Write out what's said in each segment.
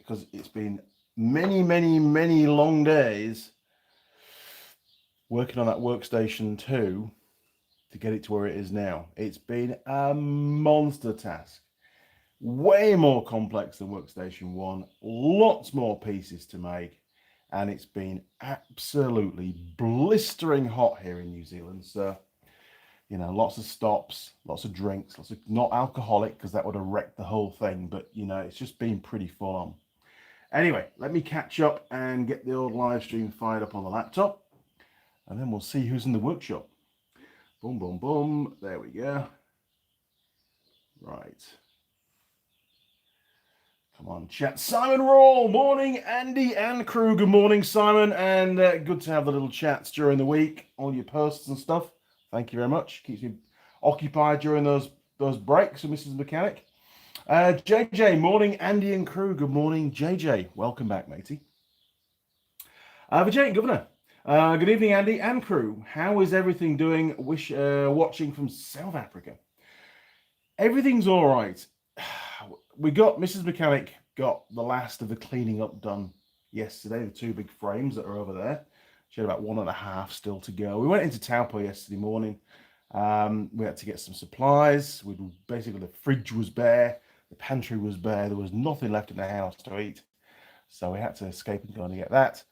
because it's been many long days working on that Workstation 2 to get it to where it is now. It's been a monster task. Way more complex than Workstation 1. Lots more pieces to make. And it's been absolutely blistering hot here in New Zealand. So, you know, lots of stops, lots of drinks, lots of not alcoholic because that would have wrecked the whole thing. But, you know, it's just been pretty full on. Anyway, let me catch up and get the old live stream fired up on the laptop. And then we'll see who's in the workshop. Boom, boom, boom. There we go. Right. Come on, chat. Simon Rawl, morning, Andy and crew. Good morning, Simon, and good to have the little chats during the week, all your posts and stuff. Thank you very much. Keeps me occupied during those breaks with Mrs. Mechanic. JJ, morning, Andy and crew. Good morning, JJ. Welcome back, matey. Vijay, Governor. Good evening, Andy and crew. How is everything doing? Watching from South Africa. Everything's all right. We got Mrs. Mechanic got the last of the cleaning up done yesterday. The two big frames that are over there. She had about 1.5 still to go. We went into Taupo yesterday morning. We had to get some supplies. Basically, the fridge was bare, the pantry was bare. There was nothing left in the house to eat, so we had to escape and go and get that.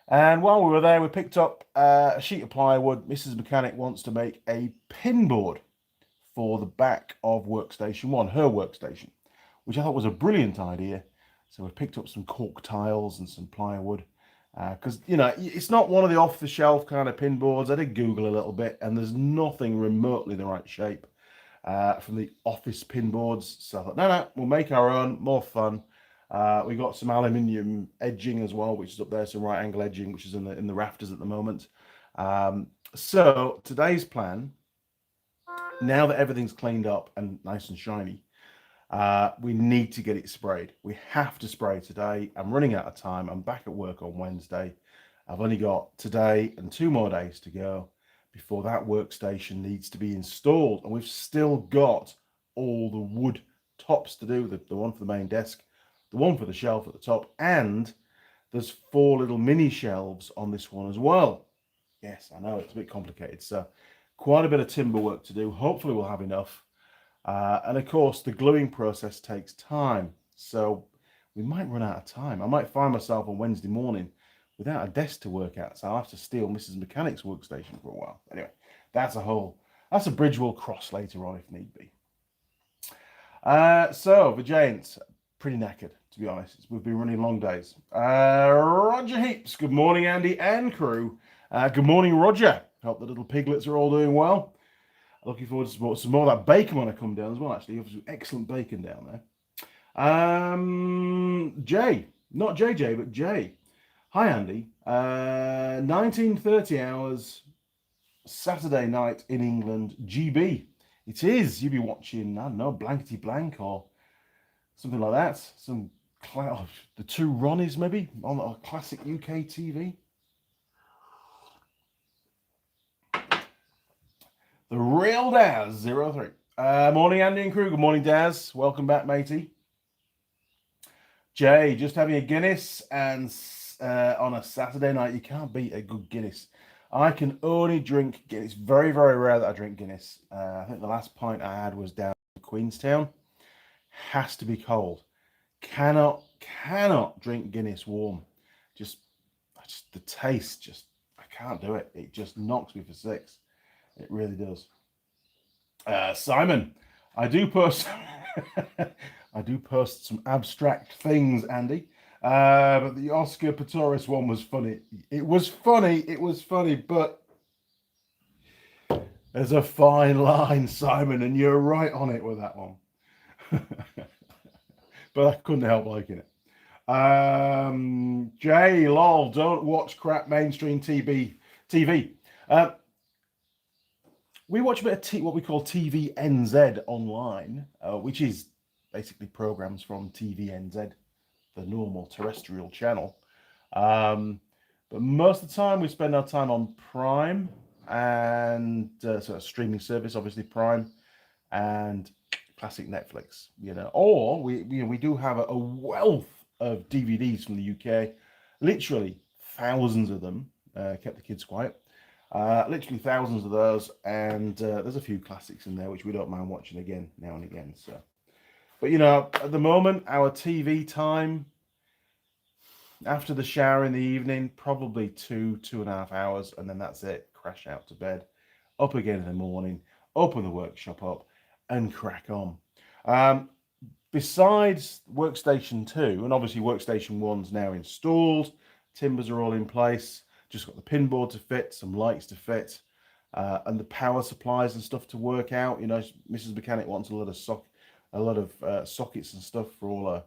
And while we were there, we picked up a sheet of plywood. Mrs. Mechanic wants to make a pin board for the back of Workstation 1, her workstation, which I thought was a brilliant idea. So we picked up some cork tiles and some plywood because, you know, it's not one of the off-the-shelf kind of pin boards. I did Google a little bit, and there's nothing remotely the right shape from the office pin boards. So I thought, no, we'll make our own, more fun. We got some aluminium edging as well, which is up there, some right angle edging, which is in the rafters at the moment. So today's plan, now that everything's cleaned up and nice and shiny, we need to get it sprayed. We have to spray today. I'm running out of time. I'm back at work on Wednesday. I've only got today and 2 more days to go before that workstation needs to be installed. And we've still got all the wood tops to do, the one for the main desk, the one for the shelf at the top, and there's 4 little mini shelves on this one as well. Yes, I know it's a bit complicated. So quite a bit of timber work to do. Hopefully we'll have enough. And of course, the gluing process takes time. So we might run out of time. I might find myself on Wednesday morning without a desk to work at. So I'll have to steal Mrs. Mechanic's workstation for a while. Anyway, that's a bridge we'll cross later on if need be. So the Giants, pretty knackered, to be honest. We've been running long days. Roger Heaps, good morning, Andy and crew. Good morning, Roger. Hope the little piglets are all doing well. Looking forward to some more of that bacon when I come down as well, actually. Obviously, excellent bacon down there. Jay, not JJ, but Jay. Hi, Andy. 19:30 hours, Saturday night in England, GB. It is. You'll be watching, I don't know, Blankety Blank or something like that. The 2 Ronnies, maybe, on a classic UK TV. The real Daz 03. Morning, Andy and crew. Good morning, Daz. Welcome back, matey. Jay, just having a Guinness and on a Saturday night. You can't beat a good Guinness. I can only drink Guinness. It's very rare that I drink Guinness. I think the last pint I had was down in Queenstown. Has to be cold. Cannot drink Guinness warm. Just the taste. I can't do it. It just knocks me for 6. It really does. Simon, I do post some abstract things, Andy. But the Oscar Pistorius one was funny. It was funny, but there's a fine line, Simon, and you're right on it with that one. But I couldn't help liking it. Jay, lol, don't watch crap mainstream TV. We watch a bit of what we call TVNZ online, which is basically programs from TVNZ, the normal terrestrial channel. But most of the time we spend our time on Prime and so a streaming service, obviously Prime, and classic Netflix, you know. Or we do have a wealth of DVDs from the UK, literally thousands of them. Kept the kids quiet. Literally thousands of those, and there's a few classics in there which we don't mind watching again now and again. So, but you know, at the moment, our TV time after the shower in the evening, probably 2.5 hours, and then that's it. Crash out to bed, up again in the morning, open the workshop up, and crack on. Besides Workstation 2, and obviously Workstation 1's now installed, timbers are all in place, just got the pin board to fit, some lights to fit, and the power supplies and stuff to work out. You know, Mrs. Mechanic wants a lot of sockets and stuff for all her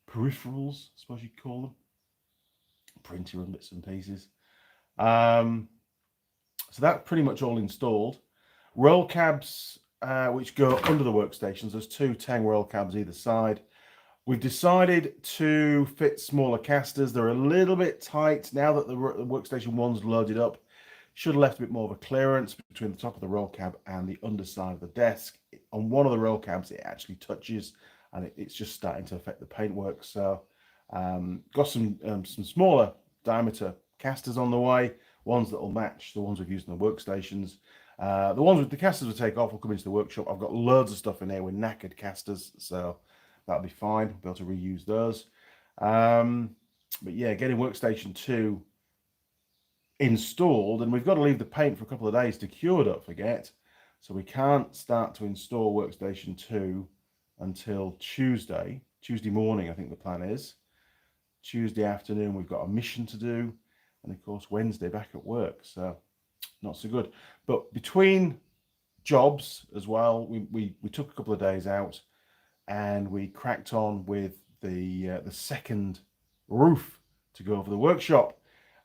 peripherals, I suppose you'd call them, printer and bits and pieces. So that's pretty much all installed. Roll cabs, which go under the workstations. There's 2 Tang roll cabs either side. We've decided to fit smaller casters. They're a little bit tight now that the Workstation 1's loaded up. Should have left a bit more of a clearance between the top of the roll cab and the underside of the desk. On one of the roll cabs, it actually touches, and it's just starting to affect the paintwork. So, got some smaller diameter casters on the way, ones that will match the ones we've used in the workstations. The ones with the casters will take off, will come into the workshop. I've got loads of stuff in here with knackered casters, so that'll be fine. I'll be able to reuse those. But yeah, getting Workstation 2 installed, and we've got to leave the paint for a couple of days to cure, don't forget. So we can't start to install Workstation 2 until Tuesday morning, I think the plan is. Tuesday afternoon, we've got a mission to do. And of course, Wednesday back at work. So not so good. But between jobs as well, we took a couple of days out and we cracked on with the second roof to go over the workshop.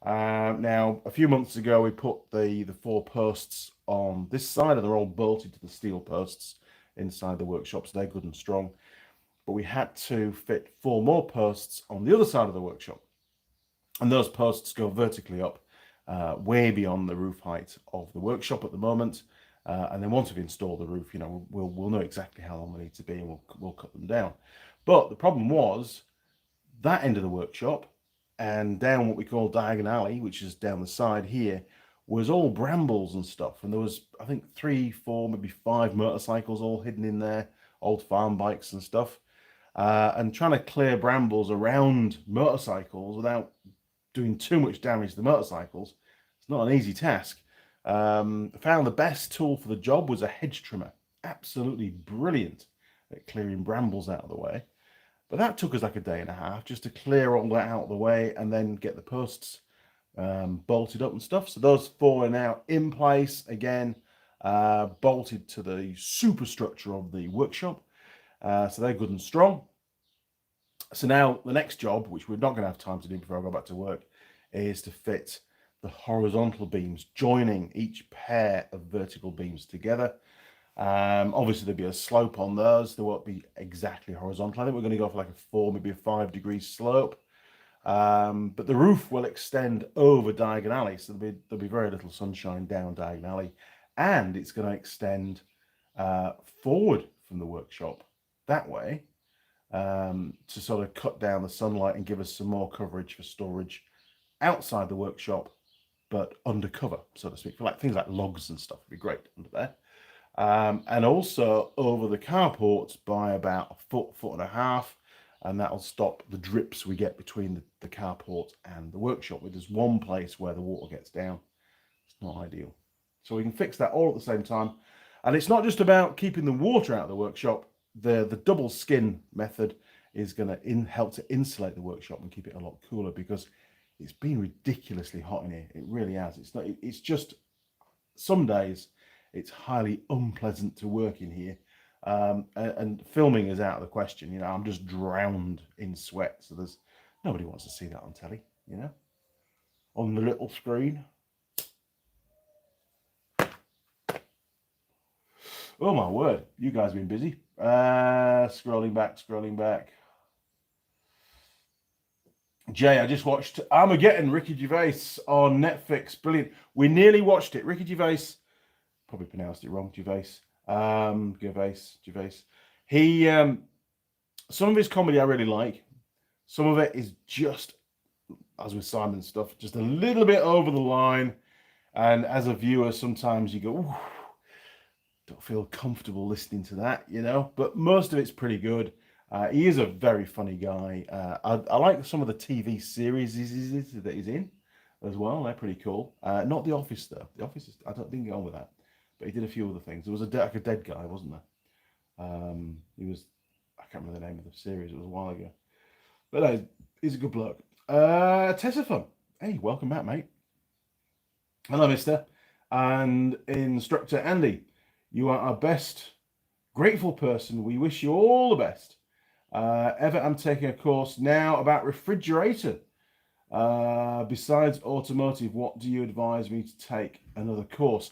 Now, a few months ago, we put the 4 posts on this side, and they're all bolted to the steel posts inside the workshop, so they're good and strong. But we had to fit 4 more posts on the other side of the workshop, and those posts go vertically up, way beyond the roof height of the workshop at the moment. And then once we've installed the roof, you know, we'll know exactly how long they need to be, and we'll cut them down. But the problem was that end of the workshop and down what we call Diagon Alley, which is down the side here, was all brambles and stuff. And there was, I think, 3, 4, maybe 5 motorcycles all hidden in there, old farm bikes and stuff. And trying to clear brambles around motorcycles without doing too much damage to the motorcycles, it's not an easy task. I found the best tool for the job was a hedge trimmer. Absolutely brilliant at clearing brambles out of the way. But that took us like a day and a half just to clear all that out of the way and then get the posts bolted up and stuff. So those 4 are now in place again, bolted to the superstructure of the workshop. So they're good and strong. So now the next job, which we're not going to have time to do before I go back to work, is to fit the horizontal beams, joining each pair of vertical beams together. Obviously there'll be a slope on those. There won't be exactly horizontal. I think we're going to go for like a 4, maybe a 5 degree slope. But the roof will extend over Diagon Alley, so there'll be very little sunshine down Diagon Alley, and it's going to extend forward from the workshop that way, to sort of cut down the sunlight and give us some more coverage for storage outside the workshop, but undercover, so to speak, for like things like logs and stuff. Would be great under there. And also over the carports by about 1.5 foot, and that'll stop the drips we get between the carport and the workshop. There's one place where the water gets down. It's not ideal. So we can fix that all at the same time. And it's not just about keeping the water out of the workshop. The double skin method is going to help to insulate the workshop and keep it a lot cooler, because it's been ridiculously hot in here. It really has. It's just some days it's highly unpleasant to work in here, and filming is out of the question. You know, I'm just drowned in sweat, so nobody wants to see that on telly, you know, on the little screen. Oh my word, you guys have been busy. Scrolling back. Jay, I just watched Armageddon, Ricky Gervais on Netflix. Brilliant. We nearly watched it. Ricky Gervais, probably pronounced it wrong, Gervais. Gervais. He, some of his comedy I really like. Some of it is just, as with Simon's stuff, just a little bit over the line. And as a viewer, sometimes you go, ooh, don't feel comfortable listening to that, you know. But most of it's pretty good. He is a very funny guy. I like some of the TV series that he's in as well. They're pretty cool. Not The Office, though. The Office, didn't get on with that. But he did a few other things. There was like a dead guy, wasn't there? He was, I can't remember the name of the series. It was a while ago. But no, he's a good bloke. Tessifun. Hey, welcome back, mate. Hello, mister. And Instructor Andy, you are our best grateful person. We wish you all the best. Ever, I'm taking a course now about refrigerator. Besides automotive, what do you advise me to take another course?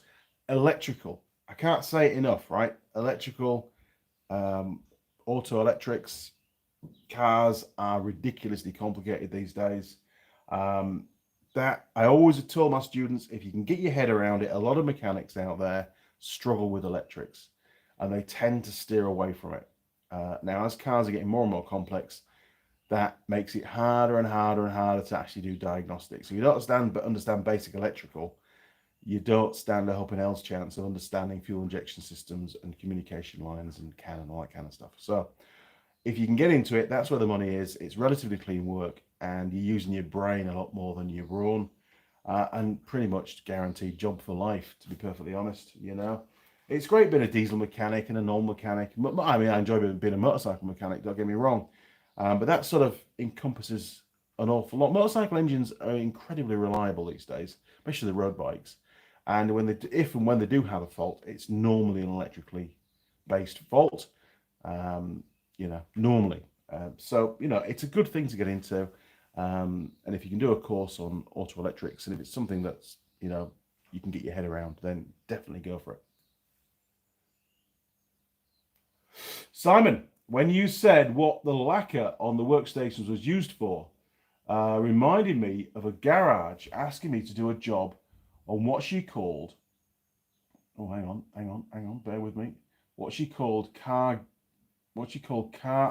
Electrical. I can't say it enough, right? Electrical, auto electrics, cars are ridiculously complicated these days. That I always have told my students, if you can get your head around it, a lot of mechanics out there struggle with electrics and they tend to steer away from it. Now, as cars are getting more and more complex, that makes it harder and harder and harder to actually do diagnostics. So you don't understand basic electrical, you don't stand a hope in hell's chance of understanding fuel injection systems and communication lines and CAN and all that kind of stuff. So if you can get into it, that's where the money is. It's relatively clean work and you're using your brain a lot more than your brawn, and pretty much guaranteed job for life, to be perfectly honest. You know, it's great being a diesel mechanic and a normal mechanic. I mean, I enjoy being a motorcycle mechanic, don't get me wrong, but that sort of encompasses an awful lot. Motorcycle engines are incredibly reliable these days, especially the road bikes. And when they do have a fault, it's normally an electrically based fault. You know, normally. So, you know, it's a good thing to get into. And if you can do a course on auto electrics, and if it's something that's, you know, you can get your head around, then definitely go for it. Simon, when you said what the lacquer on the workstations was used for, reminded me of a garage asking me to do a job on what she called, oh, hang on, bear with me, what she called car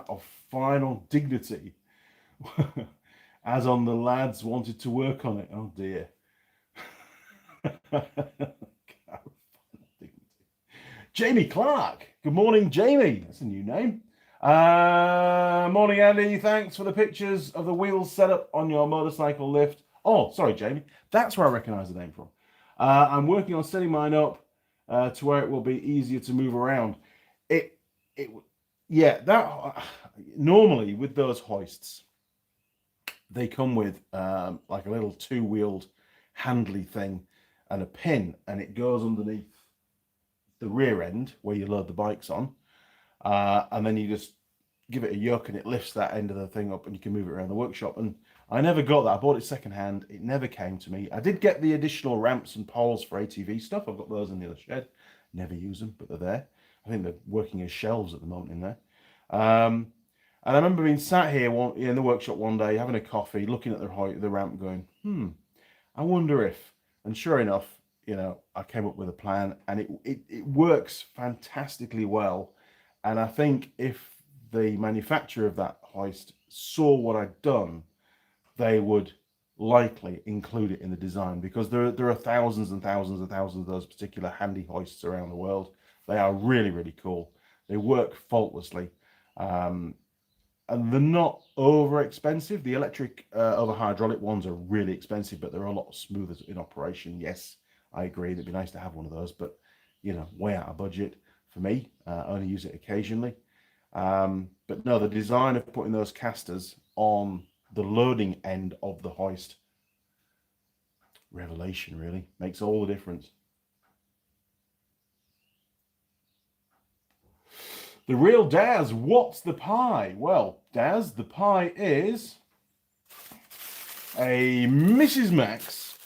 of final dignity, as on the lads wanted to work on it. Oh dear. Jamie Clark. Good morning, Jamie. That's a new name. Morning, Andy. Thanks for the pictures of the wheels set up on your motorcycle lift. Oh, sorry, Jamie. That's where I recognize the name from. I'm working on setting mine up to where it will be easier to move around. Yeah, that normally with those hoists, they come with like a little two-wheeled handly thing and a pin, and it goes underneath the rear end where you load the bikes on, and then you just give it a yoke and it lifts that end of the thing up and you can move it around the workshop. And I never got that. I bought it secondhand. It never came to me. I did get the additional ramps and poles for ATV stuff. I've got those in the other shed. Never use them, but they're there. I think they're working as shelves at the moment in there. And I remember being sat here in the workshop one day, having a coffee, looking at the ramp going, I wonder if, and sure enough, you know, I came up with a plan and it works fantastically well. And I think if the manufacturer of that hoist saw what I'd done, they would likely include it in the design, because there are thousands and thousands and thousands of those particular handy hoists around the world. They are really, really cool. They work faultlessly. And they're not over expensive. The electric over hydraulic ones are really expensive, but they're a lot smoother in operation. Yes, I agree. It'd be nice to have one of those, but you know, way out of budget for me. I only use it occasionally. But no, the design of putting those casters on the loading end of the hoist, revelation, really makes all the difference. The real Daz, what's the pie? Well, Daz, the pie is a Mrs. Max.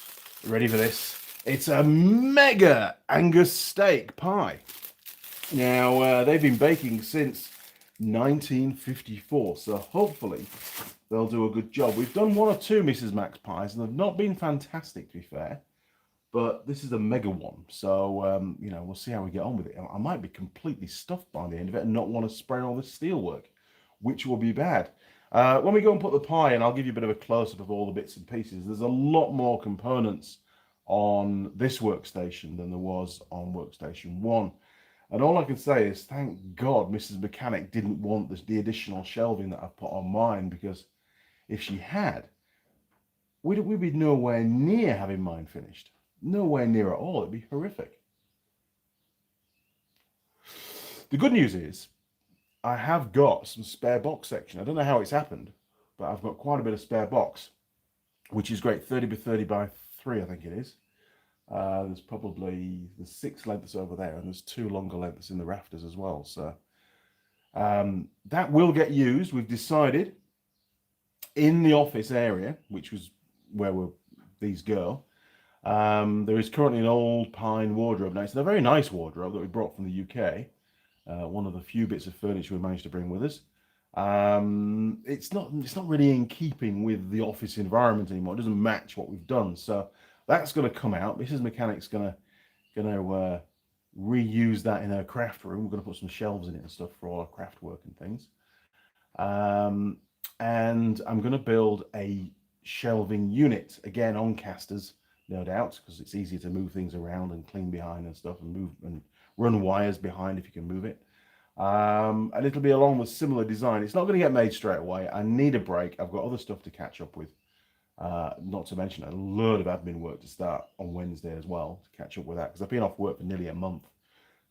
Ready for this? It's a mega Angus steak pie. Now, they've been baking since 1954, so hopefully they'll do a good job. We've done one or two Mrs. Max pies, and they've not been fantastic, to be fair. But this is a mega one, so you know, we'll see how we get on with it. I might be completely stuffed by the end of it and not want to spray all this steel work, which will be bad. When we go and put the pie in, I'll give you a bit of a close-up of all the bits and pieces. There's a lot more components on this workstation than there was on Workstation 1. And all I can say is, thank God Mrs. Mechanic didn't want the additional shelving that I've put on mine, because if she had, we'd be nowhere near having mine finished. Nowhere near at all. It'd be horrific. The good news is, I have got some spare box section. I don't know how it's happened, but I've got quite a bit of spare box, which is great. 30 by 30 by 3, I think it is. There's 6 lengths over there, and there's 2 longer lengths in the rafters as well. So that will get used. We've decided in the office area, which was where these go. There is currently an old pine wardrobe. Now, it's a very nice wardrobe that we brought from the UK. One of the few bits of furniture we managed to bring with us. It's not really in keeping with the office environment anymore. It doesn't match what we've done. So that's going to come out. Mrs. Mechanic's going to reuse that in her craft room. We're going to put some shelves in it and stuff for all our craft work and things. And I'm going to build a shelving unit, again on casters, no doubt, because it's easier to move things around and clean behind and stuff, and move and run wires behind if you can move it. And it'll be along with similar design. It's not going to get made straight away. I need a break. I've got other stuff to catch up with. Not to mention a load of admin work to start on Wednesday as well, to catch up with that, because I've been off work for nearly a month.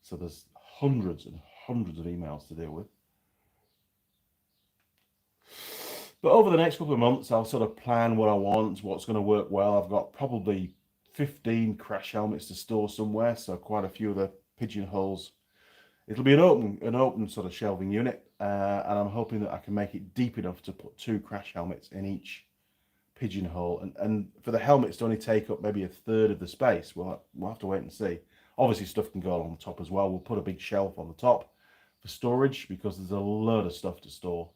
So there's hundreds and hundreds of emails to deal with. But over the next couple of months, I'll sort of plan what I want, what's going to work well. I've got probably 15 crash helmets to store somewhere, so quite a few of the pigeonholes. It'll be an open sort of shelving unit, and I'm hoping that I can make it deep enough to put 2 crash helmets in each pigeonhole, and for the helmets to only take up maybe a third of the space. We'll have to wait and see. Obviously, stuff can go along the top as well. We'll put a big shelf on the top for storage, because there's a load of stuff to store.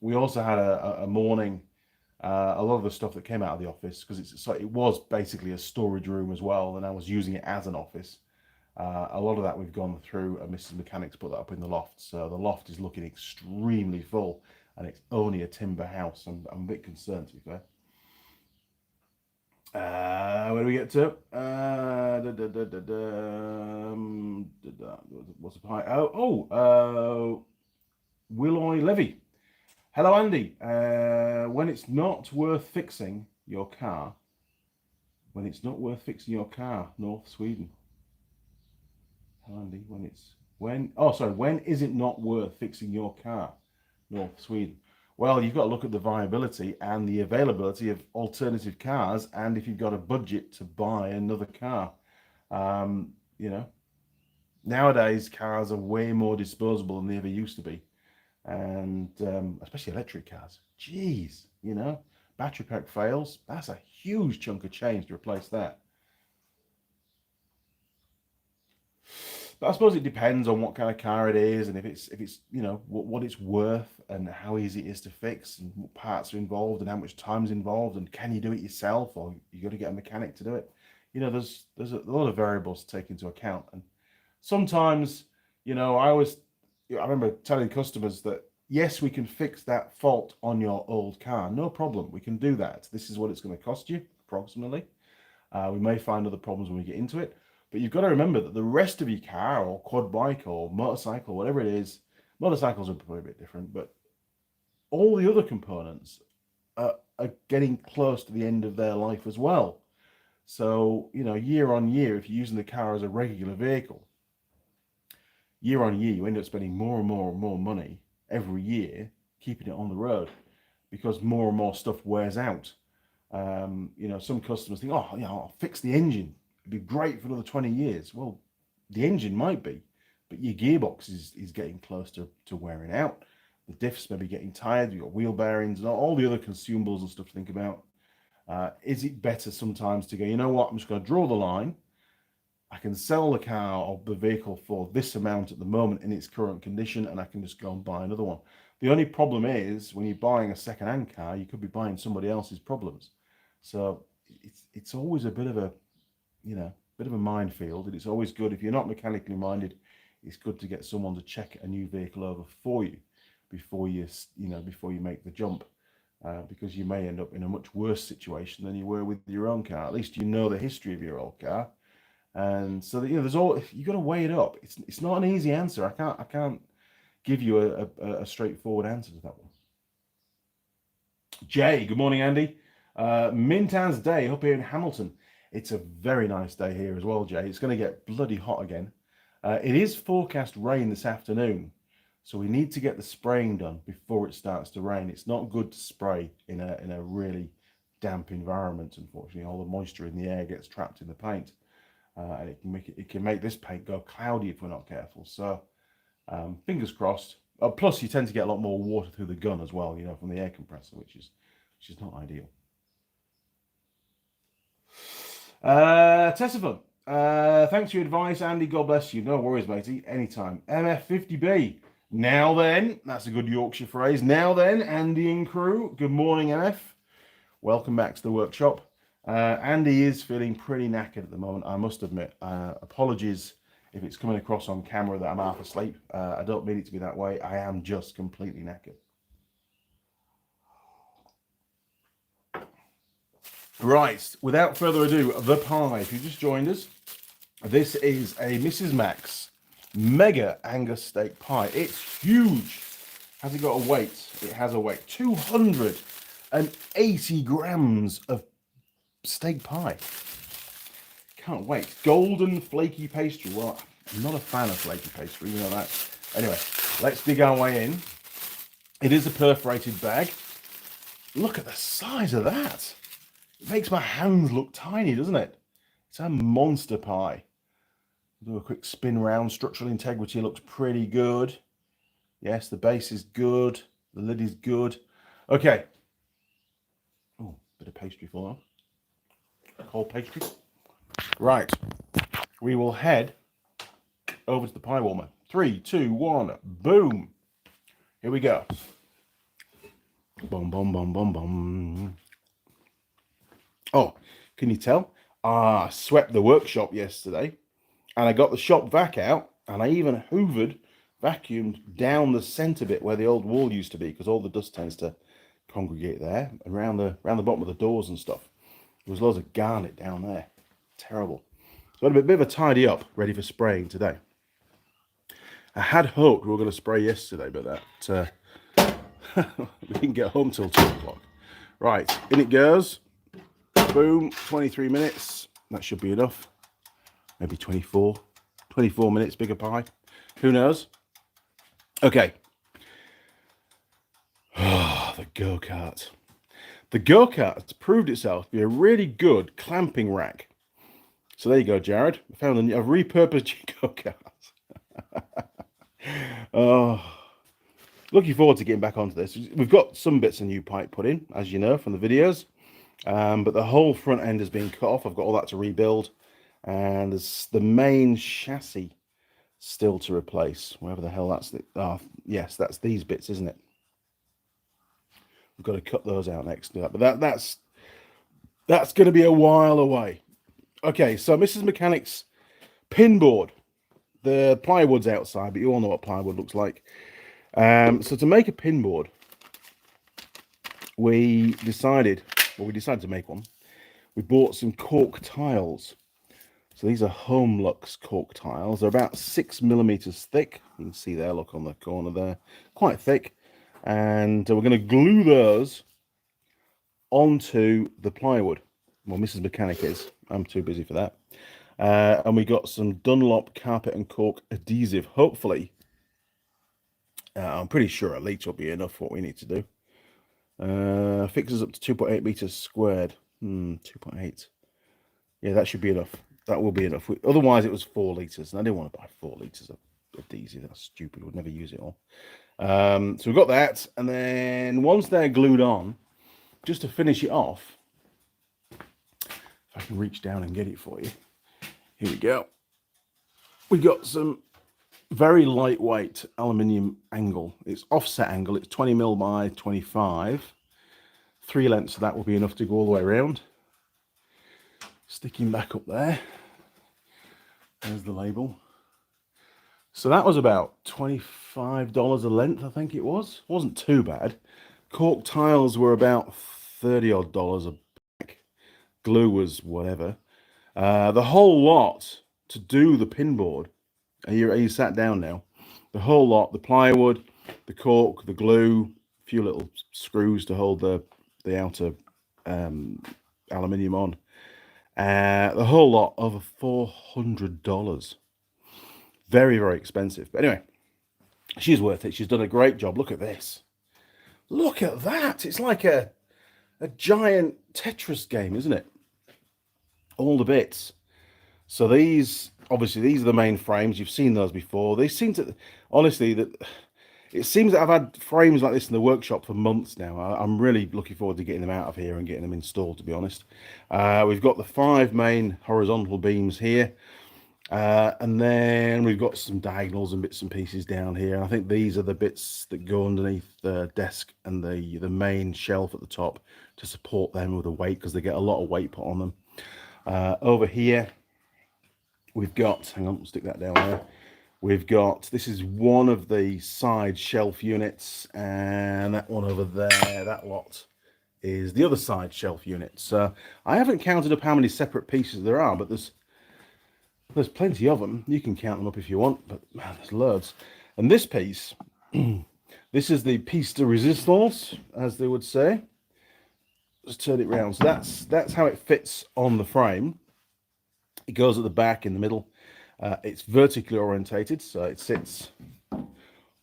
We also had a morning, a lot of the stuff that came out of the office, because it was basically a storage room as well, and I was using it as an office. A lot of that we've gone through, and Mrs. Mechanic's put that up in the loft. So the loft is looking extremely full, and it's only a timber house. I'm a bit concerned, to be fair. Where do we get to? What's the pie? Willoy Levy. Hello, Andy. When it's not worth fixing your car. When it's not worth fixing your car, North Sweden. Hello, Andy. When is it not worth fixing your car, North Sweden? Well, you've got to look at the viability and the availability of alternative cars, and if you've got a budget to buy another car. Nowadays cars are way more disposable than they ever used to be. And especially electric cars. Jeez, battery pack fails. That's a huge chunk of change to replace that. But I suppose it depends on what kind of car it is, and if it's what it's worth, and how easy it is to fix, and what parts are involved, and how much time's involved, and can you do it yourself, or you got to get a mechanic to do it. There's a lot of variables to take into account, and sometimes I remember telling customers that, yes, we can fix that fault on your old car. No problem. We can do that. This is what it's going to cost you, approximately. We may find other problems when we get into it. But you've got to remember that the rest of your car, or quad bike, or motorcycle, whatever it is, motorcycles are probably a bit different, but all the other components are getting close to the end of their life as well. So, year on year, if you're using the car as a regular vehicle, year on year, you end up spending more and more and more money every year keeping it on the road, because more and more stuff wears out. Some customers think, I'll fix the engine. It'd be great for another 20 years. Well, the engine might be, but your gearbox is getting close to wearing out. The diffs may be getting tired. You've got wheel bearings and all the other consumables and stuff to think about. Is it better sometimes to go, you know what, I'm just going to draw the line. I can sell the car or the vehicle for this amount at the moment in its current condition, and I can just go and buy another one. The only problem is, when you're buying a second-hand car, you could be buying somebody else's problems. So it's always a bit of a minefield, and it's always good, if you're not mechanically minded, it's good to get someone to check a new vehicle over for you, before you make the jump, because you may end up in a much worse situation than you were with your own car. At least you know the history of your old car, and so that, you got to weigh it up. It's not an easy answer. I can't give you a straightforward answer to that one. Jay, good morning, Andy. Mintan's day up here in Hamilton. It's a very nice day here as well, Jay. It's going to get bloody hot again. It is forecast rain this afternoon, so we need to get the spraying done before it starts to rain. It's not good to spray in a really damp environment. Unfortunately, all the moisture in the air gets trapped in the paint, and it can make this paint go cloudy if we're not careful. So fingers crossed. Plus, you tend to get a lot more water through the gun as well, from the air compressor, which is not ideal. Tessifon, thanks for your advice, Andy. God bless you. No worries, matey. Anytime. MF50B. Now then, that's a good Yorkshire phrase. Now then, Andy and crew. Good morning, MF. Welcome back to the workshop. Andy is feeling pretty knackered at the moment, I must admit. Apologies if it's coming across on camera that I'm half asleep. I don't mean it to be that way. I am just completely knackered. Right, without further ado, the pie. If you just joined us, this is a Mrs. Max Mega Angus steak pie. It's huge. Has it got a weight? It has a weight. 280 grams of steak pie. Can't wait. Golden flaky pastry. Well, I'm not a fan of flaky pastry, you know that. Anyway, let's dig our way in. It is a perforated bag. Look at the size of that. It makes my hands look tiny, doesn't it? It's a monster pie. Do a quick spin round. Structural integrity looks pretty good. Yes, the base is good. The lid is good. Okay. Oh, bit of pastry fall off. Cold pastry. Right, we will head over to the pie warmer. 3, 2, 1, boom. Here we go. Boom, boom, boom, boom, boom. Oh, can you tell? I swept the workshop yesterday, and I got the shop vac out, and I even hoovered, vacuumed down the centre bit where the old wall used to be, because all the dust tends to congregate there, around the bottom of the doors and stuff. There was loads of garnet down there. Terrible. So I had a bit of a tidy up, ready for spraying today. I had hoped we were going to spray yesterday, but that we didn't get home till 2 o'clock. Right, in it goes. Boom, 23 minutes. That should be enough. Maybe 24. 24 minutes, bigger pie. Who knows? Okay. Oh, the go-kart. The go-kart has proved itself to be a really good clamping rack. So there you go, Jared. I've repurposed your go-kart. Oh, looking forward to getting back onto this. We've got some bits of new pipe put in, as you know, from the videos. But the whole front end has been cut off. I've got all that to rebuild. And there's the main chassis still to replace. Wherever the hell that's... yes, that's these bits, isn't it? We've got to cut those out next to that. But that's going to be a while away. Okay, so Mrs. Mechanic's pin board. The plywood's outside, but you all know what plywood looks like. So to make a pin board, we decided to make one. We bought some cork tiles. So these are Homelux cork tiles. They're about 6 millimeters thick. You can see there, look on the corner there. Quite thick. And we're going to glue those onto the plywood. Well, Mrs. Mechanic is. I'm too busy for that. And we got some Dunlop carpet and cork adhesive. Hopefully, I'm pretty sure a litre will be enough for what we need to do. Fixes up to 2.8 meters squared. 2.8. Yeah, that should be enough. That will be enough. Otherwise, it was 4 litres, and I didn't want to buy 4 litres of adhesive. That's stupid. We'd never use it all. So we've got that, and then once they're glued on, just to finish it off, if I can reach down and get it for you. Here we go. We got some very lightweight aluminium angle. It's offset angle. It's 20 mil by 25. 3 lengths of that will be enough to go all the way around. Sticking back up there. There's the label. So that was about $25 a length, I think it was. Wasn't too bad. Cork tiles were about 30 odd dollars a pack. Glue was whatever. The whole lot to do the pinboard. Are you sat down now? The whole lot, the plywood, the cork, the glue, a few little screws to hold the outer aluminium on. The whole lot over $400. Very, very expensive. But anyway, she's worth it. She's done a great job. Look at this. Look at that. It's like a giant Tetris game, isn't it? All the bits. So these, obviously, these are the main frames. You've seen those before. They seem to, honestly, that it seems that I've had frames like this in the workshop for months now. I'm really looking forward to getting them out of here and getting them installed, to be honest. We've got the 5 main horizontal beams here. And then we've got some diagonals and bits and pieces down here. And I think these are the bits that go underneath the desk and the main shelf at the top to support them with the weight, because they get a lot of weight put on them. Over here, we've got, hang on, stick that down there. We've got, this is one of the side shelf units, and that one over there, that lot is the other side shelf unit. So I haven't counted up how many separate pieces there are, but there's plenty of them. You can count them up if you want, but man, there's loads. And this piece, this is the piece de resistance, as they would say. Just turn it round. So that's how it fits on the frame. It goes at the back in the middle. It's vertically orientated, so it sits,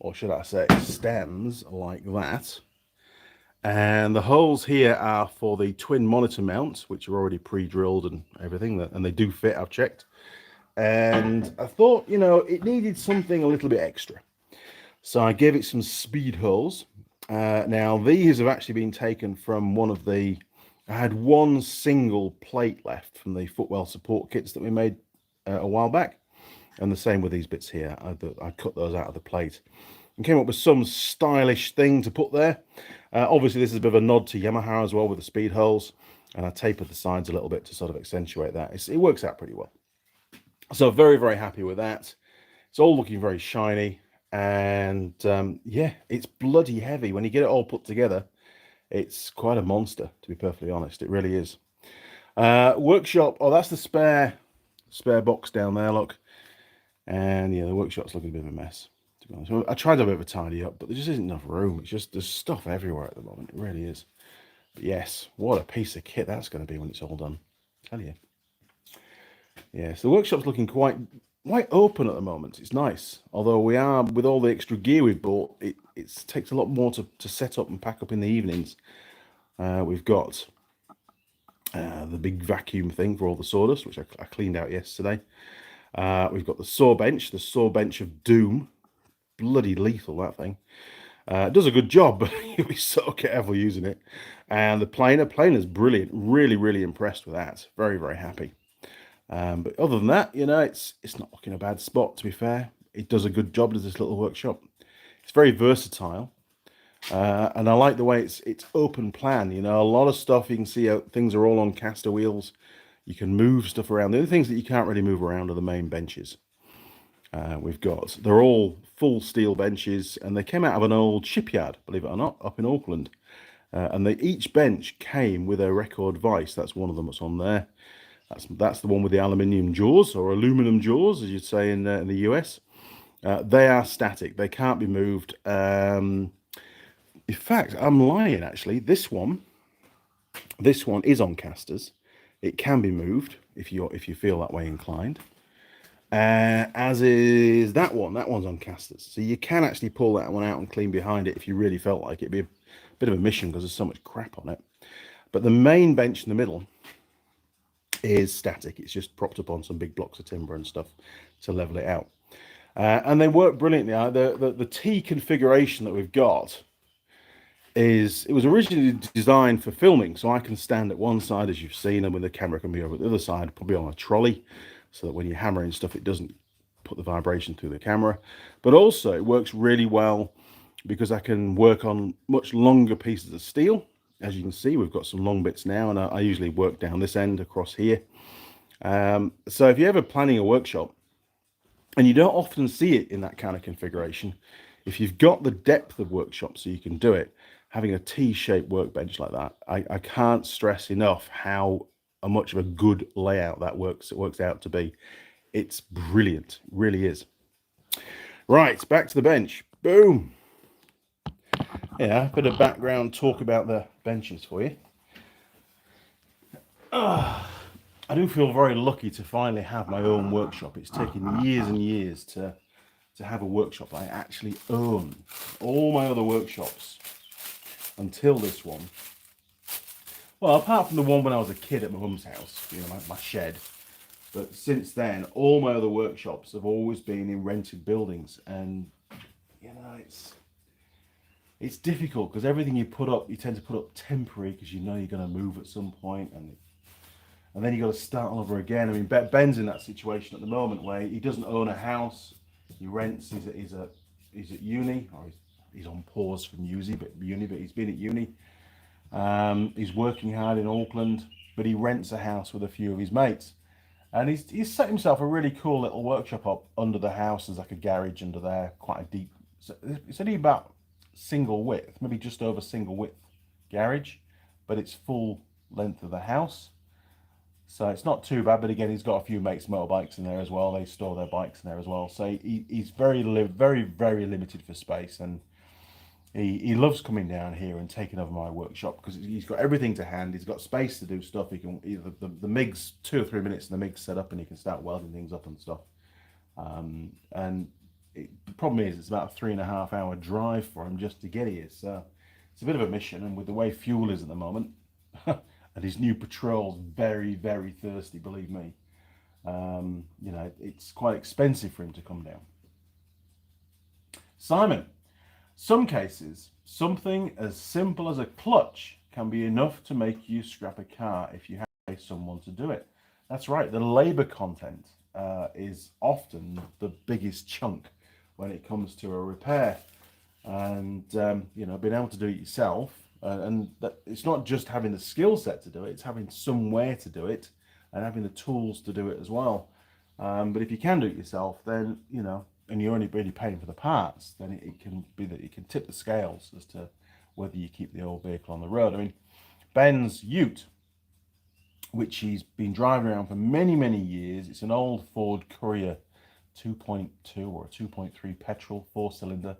or should I say, it stands like that. And the holes here are for the twin monitor mounts, which are already pre-drilled and everything, and they do fit, I've checked. And I thought, you know, it needed something a little bit extra. So I gave it some speed holes. Now, these have actually been taken from one of the, I had one single plate left from the footwell support kits that we made a while back. And the same with these bits here. I cut those out of the plate and came up with some stylish thing to put there. Obviously, this is a bit of a nod to Yamaha as well with the speed holes. And I tapered the sides a little bit to sort of accentuate that. It works out pretty well. So very, very happy with that. It's all looking very shiny. And yeah, it's bloody heavy. When you get it all put together, it's quite a monster, to be perfectly honest. It really is. Workshop, oh, that's the spare box down there, look. And yeah, the workshop's looking a bit of a mess, to be honest. Well, I tried to have a bit of a tidy up, but there just isn't enough room. It's just, there's stuff everywhere at the moment. It really is. But yes, what a piece of kit that's going to be when it's all done. I tell you. Yeah, so the workshop's looking quite open at the moment. It's nice. Although we are, with all the extra gear we've bought, it takes a lot more to set up and pack up in the evenings. We've got the big vacuum thing for all the sawdust, which I cleaned out yesterday. We've got the saw bench of doom. Bloody lethal, that thing. It does a good job, but you'll be so careful using it. And the planer's brilliant. Really, really impressed with that. Very, very happy. But other than that, you know, it's not looking a bad spot, to be fair. It does a good job, does this little workshop. It's very versatile. And I like the way it's open plan. You know, a lot of stuff you can see things are all on caster wheels. You can move stuff around. The only things that you can't really move around are the main benches. They're all full steel benches, and they came out of an old shipyard, believe it or not, up in Auckland. And each bench came with a record vise. That's one of them that's on there. That's the one with the aluminium jaws, or aluminum jaws, as you'd say in the US. They are static. They can't be moved. In fact, I'm lying, actually. This one is on casters. It can be moved if you feel that way inclined. As is that one. That one's on casters. So you can actually pull that one out and clean behind it if you really felt like it. It'd be a bit of a mission because there's so much crap on it. But the main bench in the middle is static. It's just propped up on some big blocks of timber and stuff to level it out. And they work brilliantly. The T configuration that we've got it was originally designed for filming, so I can stand at one side, as you've seen, and when the camera can be over at the other side, probably on a trolley, so that when you're hammering stuff, it doesn't put the vibration through the camera. But also, it works really well because I can work on much longer pieces of steel. As you can see, we've got some long bits now, and I usually work down this end across here. So if you're ever planning a workshop, And you don't often see it in that kind of configuration. If you've got the depth of workshop so you can do it, having a T-shaped workbench like that, I can't stress enough how much of a good layout that works out to be. It's brilliant, really is. Right, back to the bench. Boom. Yeah, a bit of background talk about the benches for you. I do feel very lucky to finally have my own workshop. It's taken years and years to have a workshop that I actually own. All my other workshops until this one, well, apart from the one when I was a kid at my mum's house, you know, my shed, but since then, all my other workshops have always been in rented buildings, and you know, it's difficult because everything you put up, you tend to put up temporary because you know you're going to move at some point, and then you got to start all over again. I mean, Ben's in that situation at the moment where he doesn't own a house, he rents. He's at uni, or he's on pause from uni, but he's been at uni. He's working hard in Auckland, but he rents a house with a few of his mates. And he's set himself a really cool little workshop up under the house. There's like a garage under there, quite a deep. So it's only about single width, maybe just over single width garage, but it's full length of the house. So it's not too bad. But again, he's got a few mates' motorbikes in there as well. They store their bikes in there as well. So he's very limited for space, and he loves coming down here and taking over my workshop because he's got everything to hand. He's got space to do stuff. He can either the MIG's 2 or 3 minutes and the MIG's set up and he can start welding things up and stuff. The problem is it's about a 3.5 hour drive for him just to get here. So it's a bit of a mission. And with the way fuel is at the moment, and his new Patron's very thirsty, believe me. You know, it's quite expensive for him to come down. Simon. Some cases, something as simple as a clutch can be enough to make you scrap a car if you have to pay someone to do it. That's right, the labour content is often the biggest chunk when it comes to a repair. And, you know, being able to do it yourself, and that, it's not just having the skill set to do it, it's having somewhere to do it and having the tools to do it as well. But if you can do it yourself, then, you know, and you're only really paying for the parts, then it can be that it can tip the scales as to whether you keep the old vehicle on the road. I mean, Ben's Ute, which he's been driving around for many years, it's an old Ford Courier 2.2 or a 2.3 petrol 4-cylinder.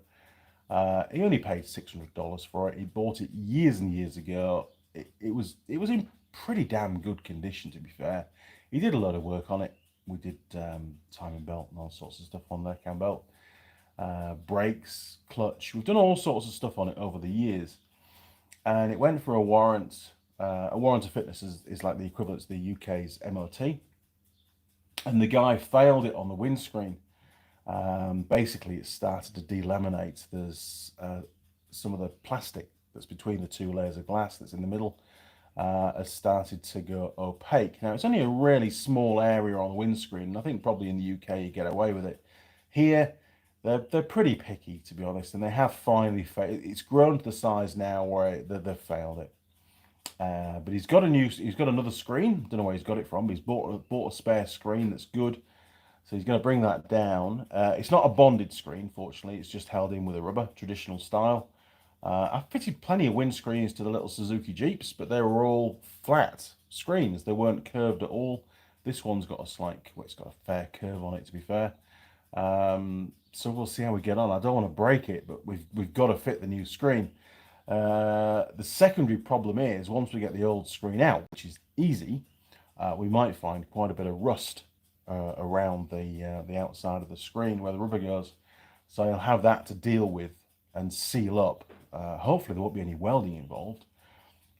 He only paid $600 for it. He bought it years and years ago. It was in pretty damn good condition, to be fair. He did a lot of work on it. We did timing belt and all sorts of stuff on there, cam belt, brakes, clutch. We've done all sorts of stuff on it over the years, and it went for a warrant. A warrant of fitness is like the equivalent to the UK's MOT, and the guy failed it on the windscreen. Basically, it started to delaminate. There's some of the plastic that's between the two layers of glass that's in the middle has started to go opaque. Now, it's only a really small area on the windscreen, and I think probably in the UK you get away with it. Here, they're pretty picky, to be honest, and they have finally failed. It's grown to the size now where they've failed it. But he's got another screen. Don't know where he's got it from, but he's bought a spare screen that's good. So he's going to bring that down. It's not a bonded screen, fortunately. It's just held in with a rubber, traditional style. I've fitted plenty of windscreens to the little Suzuki Jeeps, but they were all flat screens. They weren't curved at all. This one's got a slight, well, it's got a fair curve on it, to be fair. So we'll see how we get on. I don't want to break it, but we've got to fit the new screen. The secondary problem is once we get the old screen out, which is easy, we might find quite a bit of rust around the outside of the screen where the rubber goes. So I'll have that to deal with and seal up. Hopefully there won't be any welding involved.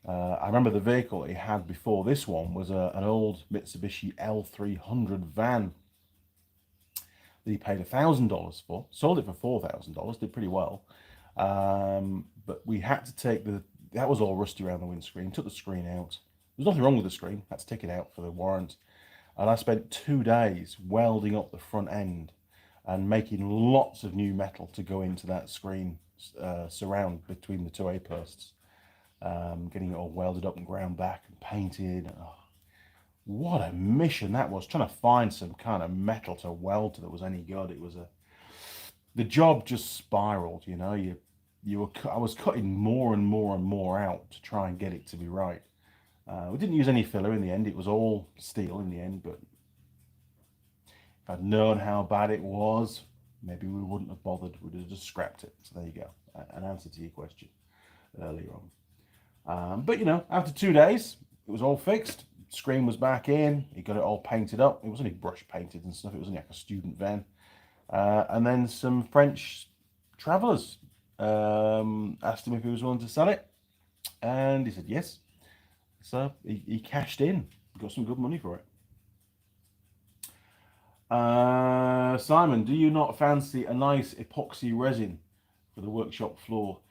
I remember the vehicle that he had before this one was an old Mitsubishi L300 van that he paid $1,000 for, sold it for $4,000, did pretty well. But we had to take that was all rusty around the windscreen, took the screen out. There's nothing wrong with the screen, had to take it out for the warrant. And I spent 2 days welding up the front end and making lots of new metal to go into that screen surround between the 2 A-posts, getting it all welded up and ground back and painted. Oh, What a mission that was, trying to find some kind of metal to weld to that was any good. The job just spiraled, you know. I was cutting more and more and more out to try and get it to be right. We didn't use any filler in the end. It was all steel in the end, but if I'd known how bad it was, maybe we wouldn't have bothered. We'd have just scrapped it. So there you go, an answer to your question earlier on. But you know, after 2 days, it was all fixed. Screen was back in. He got it all painted up. It was only brush painted and stuff. It was only like a student van. And then some French travellers asked him if he was willing to sell it, and he said yes. So he cashed in, got some good money for it. Simon, do you not fancy a nice epoxy resin for the workshop floor?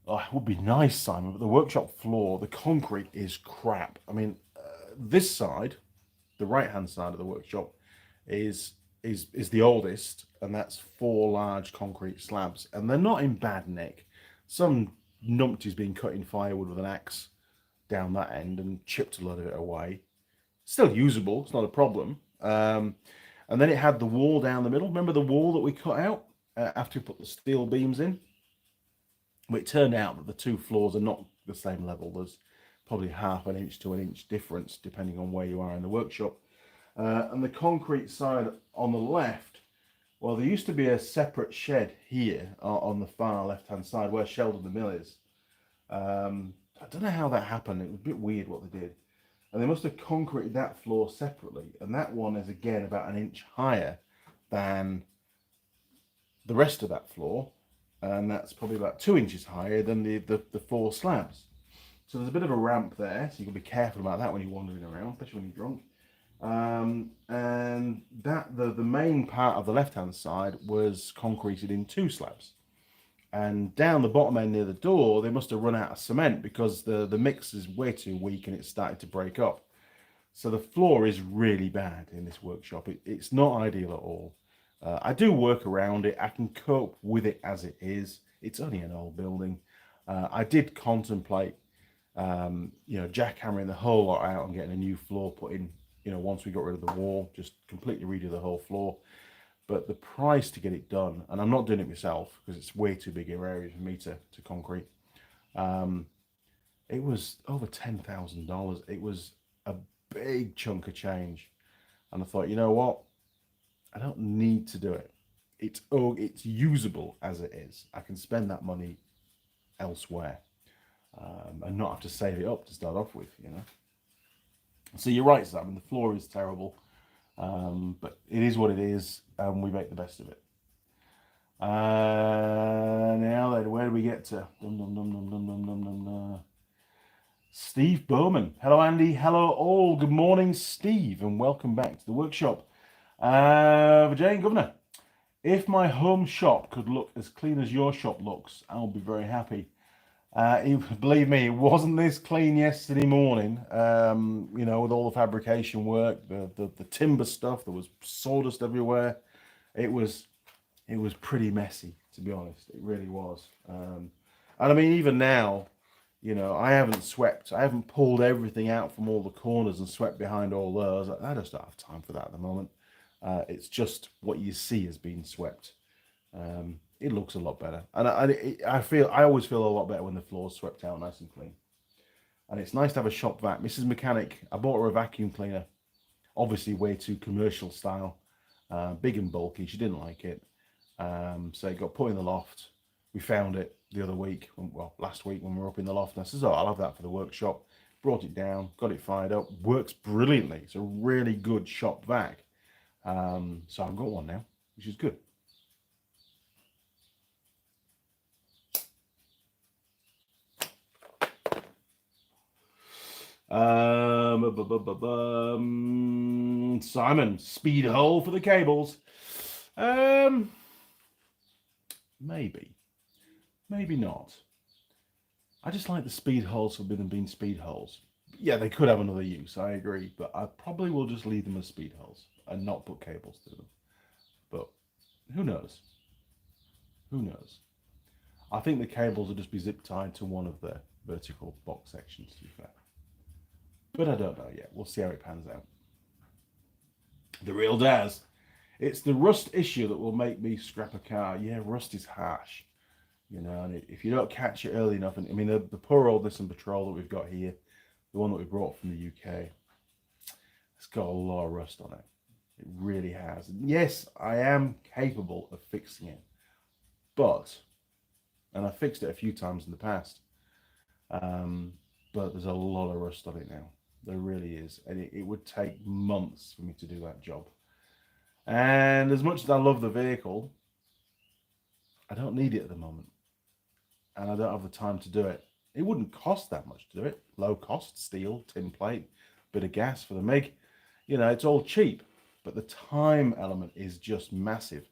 Oh, it would be nice, Simon, but the workshop floor, the concrete is crap. I mean, this side, the right-hand side of the workshop, is the oldest, and that's 4 large concrete slabs, and they're not in bad nick. Some numpty's been cutting firewood with an axe down that end and chipped a lot of it away. Still usable, it's not a problem. And then it had the wall down the middle. Remember the wall that we cut out after we put the steel beams in? Well, it turned out that the 2 floors are not the same level. There's probably ½ an inch to an inch difference depending on where you are in the workshop. And the concrete side on the left, well, there used to be a separate shed here on the far left-hand side where Sheldon the Mill is. I don't know how that happened. It was a bit weird what they did. And they must have concreted that floor separately. And that one is, again, about 1 inch higher than the rest of that floor. And that's probably about 2 inches higher than the 4 slabs. So there's a bit of a ramp there. So you've got to be careful about that when you're wandering around, especially when you're drunk. And that the main part of the left-hand side was concreted in 2 slabs. And down the bottom end near the door, they must have run out of cement because the mix is way too weak and it started to break up. So the floor is really bad in this workshop. It's not ideal at all. I do work around it. I can cope with it as it is. It's only an old building. I did contemplate, jackhammering the whole lot out and getting a new floor put in, once we got rid of the wall, just completely redo the whole floor. But the price to get it done, and I'm not doing it myself because it's way too big an area for me to concrete. It was over $10,000. It was a big chunk of change. And I thought, you know what? I don't need to do it. It's usable as it is. I can spend that money elsewhere and not have to save it up to start off with, So you're right, Sam. The floor is terrible. But it is what it is, and we make the best of it. Now then, where do we get to? Steve Bowman. Hello, Andy. Hello, all. Good morning, Steve, and welcome back to the workshop. Jane Governor, if my home shop could look as clean as your shop looks, I'll be very happy. Believe me, it wasn't this clean yesterday morning, with all the fabrication work, the timber stuff. There was sawdust everywhere. It was pretty messy, to be honest. It really was. And I mean, even now, I haven't swept. I haven't pulled everything out from all the corners and swept behind all those. I just don't have time for that at the moment. It's just what you see as being swept. It looks a lot better, and I always feel a lot better when the floor's swept out nice and clean. And it's nice to have a shop vac. Mrs. Mechanic, I bought her a vacuum cleaner, obviously way too commercial style, big and bulky. She didn't like it, so it got put in the loft. We found it the other week, last week when we were up in the loft, and I said, "Oh, I'll have that for the workshop." Brought it down, got it fired up, works brilliantly. It's a really good shop vac. So I've got one now, which is good. Simon, speed hole for the cables. Maybe not. I just like the speed holes for them being speed holes. Yeah, they could have another use, I agree, but I probably will just leave them as speed holes and not put cables through them. But who knows? I think the cables will just be zip tied to one of the vertical box sections, to be fair. but I don't know yet. We'll see how it pans out. The real Daz. It's the rust issue that will make me scrap a car. Yeah, rust is harsh, you know, and if you don't catch it early enough, and I mean, the poor old Nissan Patrol that we've got here, the one that we brought from the UK, it's got a lot of rust on it. It really has. And yes, I am capable of fixing it, and I fixed it a few times in the past, but there's a lot of rust on it now. There really is, and it would take months for me to do that job. And as much as I love the vehicle, I don't need it at the moment. And I don't have the time to do it. It wouldn't cost that much to do it. Low cost, steel, tin plate, bit of gas for the MIG. You know, it's all cheap. But the time element is just massive.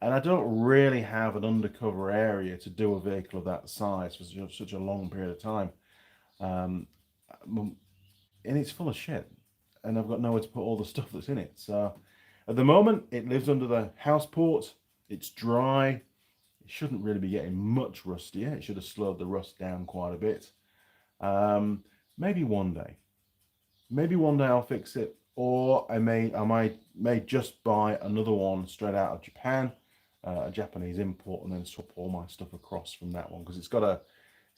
And I don't really have an undercover area to do a vehicle of that size for such a long period of time. And it's full of shit. And I've got nowhere to put all the stuff that's in it. So at the moment, it lives under the house port. It's dry. It shouldn't really be getting much rustier. It should have slowed the rust down quite a bit. Maybe one day. Maybe one day I'll fix it. Or I may just buy another one straight out of Japan, a Japanese import, and then swap all my stuff across from that one, because it's got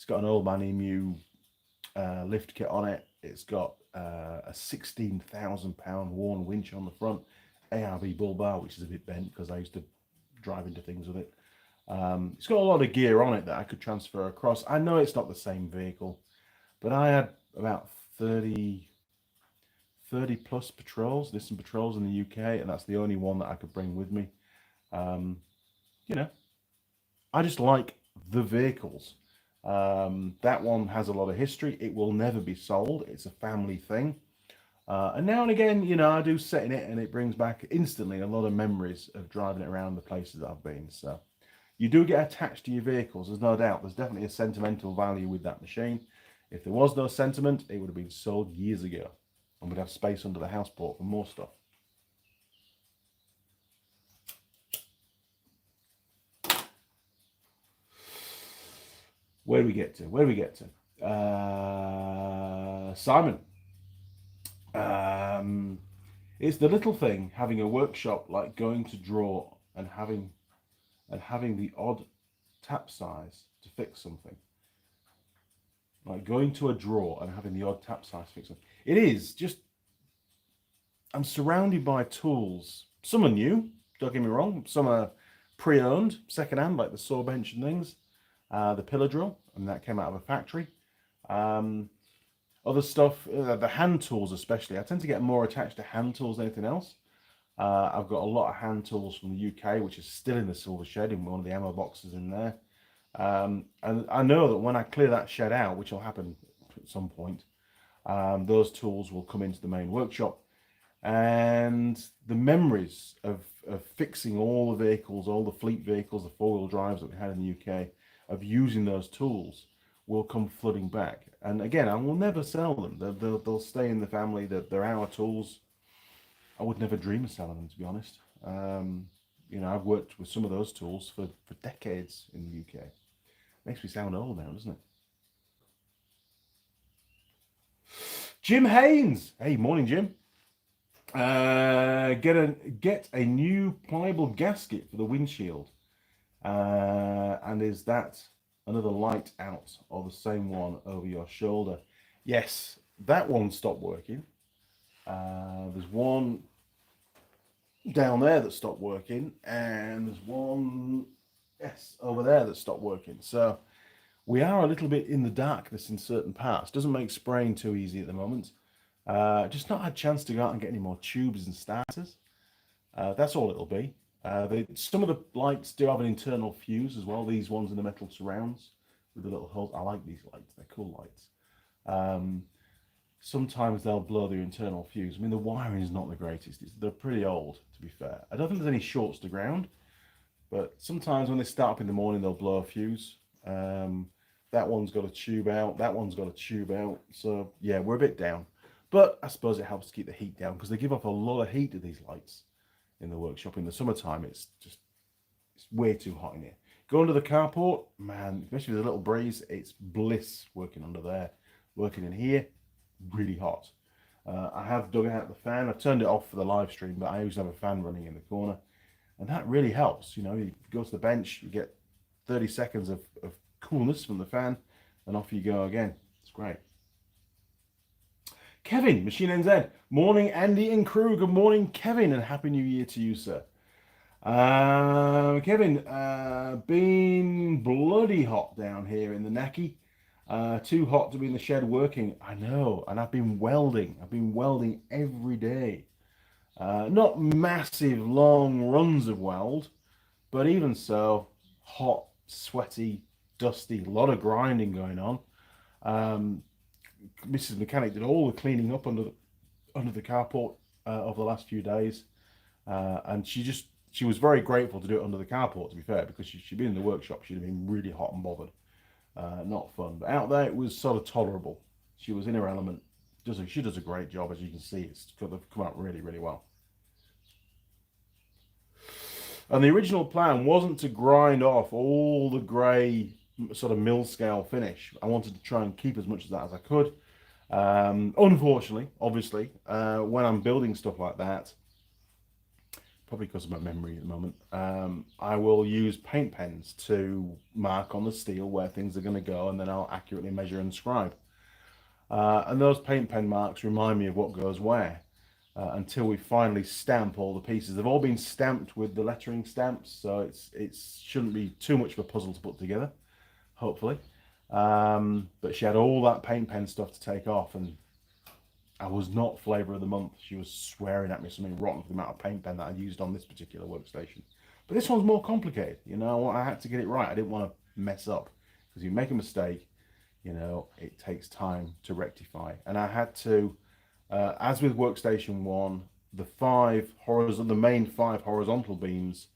an Old Man Emu lift kit on it. It's got a 16,000 pound worn winch on the front, ARB bull bar, which is a bit bent because I used to drive into things with it. It's got a lot of gear on it that I could transfer across. I know it's not the same vehicle, but I had about 30 plus patrols, Nissan Patrols in the UK, and that's the only one that I could bring with me. You know, I just like the vehicles. That one has a lot of history. It will never be sold. It's a family thing. And now and again, you know, I do sit in it and it brings back instantly a lot of memories of driving it around the places that I've been. So you do get attached to your vehicles. There's no doubt. There's definitely a sentimental value with that machine. If there was no sentiment, it would have been sold years ago, and we'd have space under the house port for more stuff. Where do we get to? Simon. It's the little thing, having a workshop, like going to draw and having the odd tap size to fix something. Like going to a drawer and having the odd tap size to fix something. It is just, I'm surrounded by tools. Some are new, don't get me wrong. Some are pre-owned, second-hand, like the saw bench and things. The pillar drill, and that came out of a factory. Other stuff, the hand tools especially. I tend to get more attached to hand tools than anything else. I've got a lot of hand tools from the UK, which is still in the silver shed in one of the ammo boxes in there. And I know that when I clear that shed out, which will happen at some point, those tools will come into the main workshop. And the memories of fixing all the vehicles, all the fleet vehicles, the four-wheel drives that we had in the UK, of using those tools will come flooding back. And again, I will never sell them. They'll stay in the family. They're our tools. I would never dream of selling them, to be honest. You know, I've worked with some of those tools for decades in the UK. Makes me sound old now, doesn't it? Jim Haynes. Hey, morning, Jim. Get a new pliable gasket for the windshield. And is that another light out, or the same one over your shoulder? Yes, that one stopped working. There's one down there that stopped working, and there's one, yes, over there that stopped working. So we are a little bit in the darkness in certain parts. Doesn't make spraying too easy at the moment. Just not had a chance to go out and get any more tubes and starters. That's all it'll be. Some of the lights do have an internal fuse as well. These ones in the metal surrounds with the little holes. I like these lights. They're cool lights. Sometimes they'll blow the internal fuse. I mean, the wiring is not the greatest. They're pretty old, to be fair. I don't think there's any shorts to ground, but sometimes when they start up in the morning, they'll blow a fuse. That one's got a tube out. That one's got a tube out. So yeah, we're a bit down, but I suppose it helps to keep the heat down, because they give off a lot of heat to these lights in the workshop. In the summertime, it's way too hot in here. Go under the carport, man, especially with a little breeze, it's bliss working under there. Working in here, really hot. I have dug out the fan. I've turned it off for the live stream, but I used to have a fan running in the corner, and that really helps. You know, you go to the bench, you get 30 seconds of coolness from the fan, and off you go again. It's great. Kevin, Machine NZ. Morning, Andy and crew. Good morning, Kevin, and Happy New Year to you, sir. Kevin, been bloody hot down here in the Nacky. Too hot to be in the shed working. I know, and I've been welding. I've been welding every day. Not massive long runs of weld, but even so, hot, sweaty, dusty, a lot of grinding going on. Mrs. Mechanic did all the cleaning up under the carport over the last few days, and she was very grateful to do it under the carport, to be fair, because she'd been in the workshop, she'd have been really hot and bothered. Not fun, but out there it was sort of tolerable. She was in her element. She does a great job, as you can see. It's come out really, really well. And the original plan wasn't to grind off all the grey sort of mill scale finish. I wanted to try and keep as much of that as I could. Unfortunately, obviously, when I'm building stuff like that, probably because of my memory at the moment, I will use paint pens to mark on the steel where things are going to go, and then I'll accurately measure and scribe. And those paint pen marks remind me of what goes where, until we finally stamp all the pieces. They've all been stamped with the lettering stamps, so it shouldn't be too much of a puzzle to put together, hopefully. But she had all that paint pen stuff to take off, and I was not flavour of the month. She was swearing at me something rotten for the amount of paint pen that I used on this particular workstation. But this one's more complicated. You know, I had to get it right. I didn't want to mess up, because you make a mistake, you know, it takes time to rectify. And I had to, as with Workstation 1, the main 5 horizontal beams,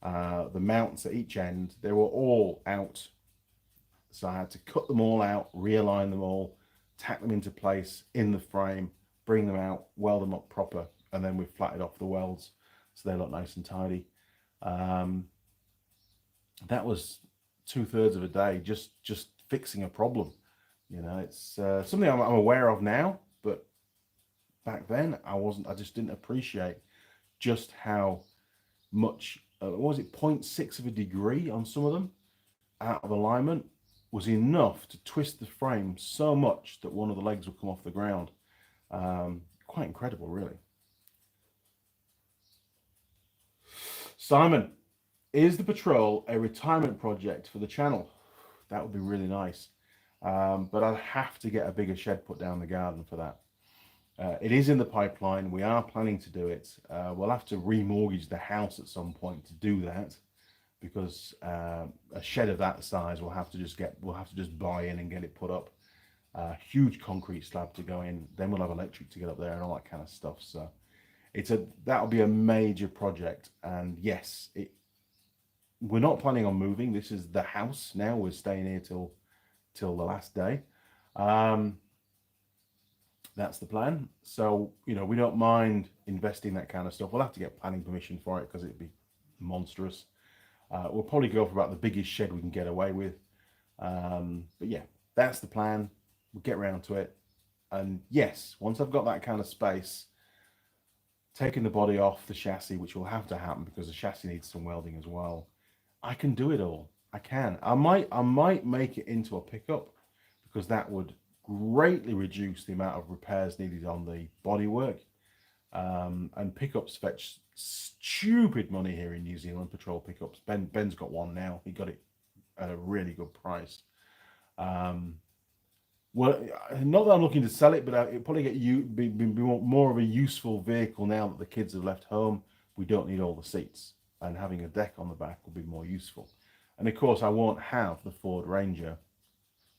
the mounts at each end, they were all out. So I had to cut them all out, realign them all, tack them into place in the frame, bring them out, weld them up proper, and then we flatted off the welds so they look nice and tidy. That was 2/3 of a day just fixing a problem. You know, it's something I'm aware of now, but back then I just didn't appreciate just how much, what was it, 0.6 of a degree on some of them out of alignment was enough to twist the frame so much that one of the legs would come off the ground. Quite incredible, really. Simon, is the patrol a retirement project for the channel? That would be really nice. But I'd have to get a bigger shed put down the garden for that. It is in the pipeline. We are planning to do it. We'll have to remortgage the house at some point to do that, because a shed of that size we'll have to just buy in and get it put up. Huge concrete slab to go in, then we'll have electric to get up there and all that kind of stuff. So that'll be a major project. And yes, we're not planning on moving. This is the house now. We're staying here till the last day. That's the plan. So, you know, we don't mind investing that kind of stuff. We'll have to get planning permission for it, because it'd be monstrous. We'll probably go for about the biggest shed we can get away with. But yeah, that's the plan. We'll get around to it. And yes, once I've got that kind of space, taking the body off the chassis, which will have to happen because the chassis needs some welding as well, I can do it all. I can. I might make it into a pickup, because that would greatly reduce the amount of repairs needed on the bodywork. And pickups fetch stupid money here in New Zealand, patrol pickups. Ben's got one now. He got it at a really good price. Well, not that I'm looking to sell it, but it'll probably be more of a useful vehicle now that the kids have left home. We don't need all the seats, and having a deck on the back will be more useful. And of course, I won't have the Ford Ranger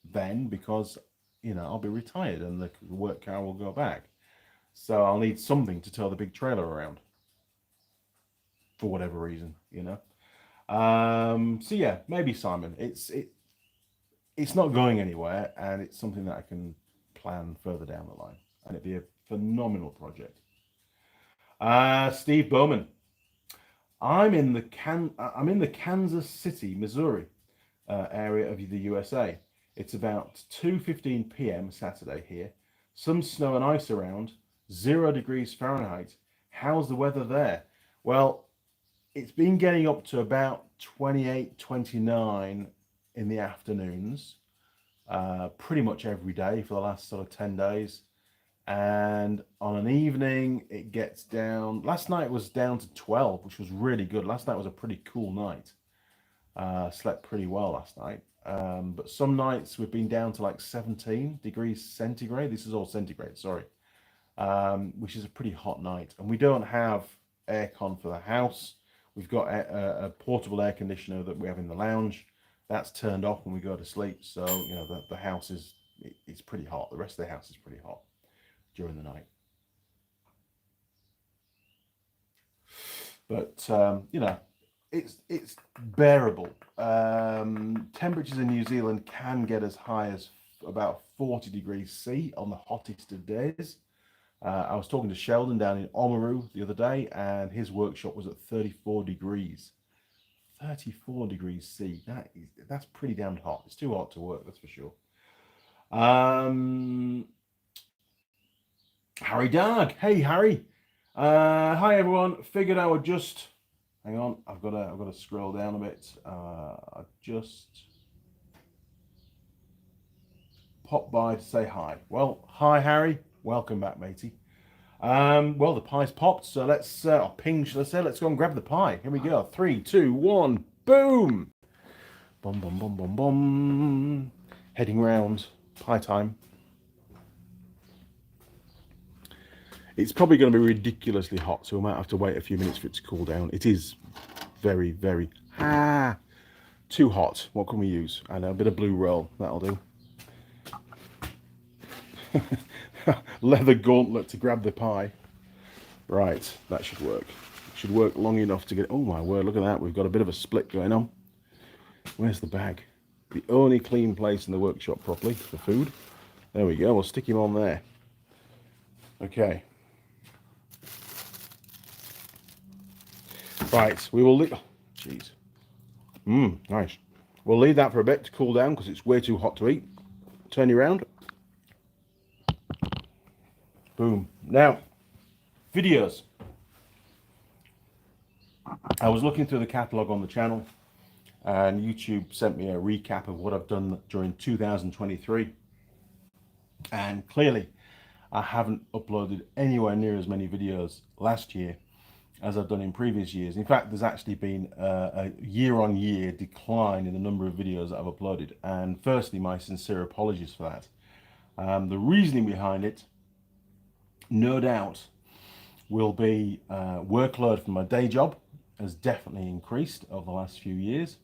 then, because, you know, I'll be retired and the work car will go back. So I'll need something to tow the big trailer around, for whatever reason, you know. So yeah, maybe Simon. It's not going anywhere, and it's something that I can plan further down the line, and it'd be a phenomenal project. Steve Bowman, I'm in the Kansas City, Missouri area of the USA. It's about 2:15 p.m. Saturday here. Some snow and ice around, 0 degrees Fahrenheit. How's the weather there? Well, it's been getting up to about 28, 29 in the afternoons, pretty much every day for the last sort of 10 days. And on an evening, it gets down. Last night was down to 12, which was really good. Last night was a pretty cool night. Slept pretty well last night. But some nights we've been down to like 17 degrees centigrade. This is all centigrade, sorry. Which is a pretty hot night. And we don't have aircon for the house. We've got a portable air conditioner that we have in the lounge. That's turned off when we go to sleep. So, you know, the house is, it's pretty hot. The rest of the house is pretty hot during the night. But, you know, it's bearable. Temperatures in New Zealand can get as high as about 40 degrees C on the hottest of days. I was talking to Sheldon down in Oamaru the other day, and his workshop was at 34 degrees. 34 degrees C. That's pretty damn hot. It's too hot to work, that's for sure. Harry Darg. Hey, Harry. Hi, everyone. Figured I would just... Hang on, I've got to scroll down a bit. I just popped by to say hi. Well, hi, Harry. Welcome back, matey. Well, the pie's popped, so let's ping, shall I say? Let's go and grab the pie. Here we go. 3, 2, 1, boom! Bum, bum, bum, bum, bum. Heading round. Pie time. It's probably going to be ridiculously hot, so we might have to wait a few minutes for it to cool down. It is very, very too hot. What can we use? I know, a bit of blue roll. That'll do. Leather gauntlet to grab the pie. Right, that should work. It should work long enough to get... Oh my word, look at that. We've got a bit of a split going on. Where's the bag? The only clean place in the workshop properly for food. There we go. We'll stick him on there. Okay. Right, we will leave... Oh, jeez. Nice. We'll leave that for a bit to cool down because it's way too hot to eat. Turn you around. Boom. Now, videos. I was looking through the catalogue on the channel, and YouTube sent me a recap of what I've done during 2023. And clearly, I haven't uploaded anywhere near as many videos last year as I've done in previous years. In fact, there's actually been a year-on-year decline in the number of videos that I've uploaded. And firstly, my sincere apologies for that. The reasoning behind it, no doubt, will be workload from my day job has definitely increased over the last few years,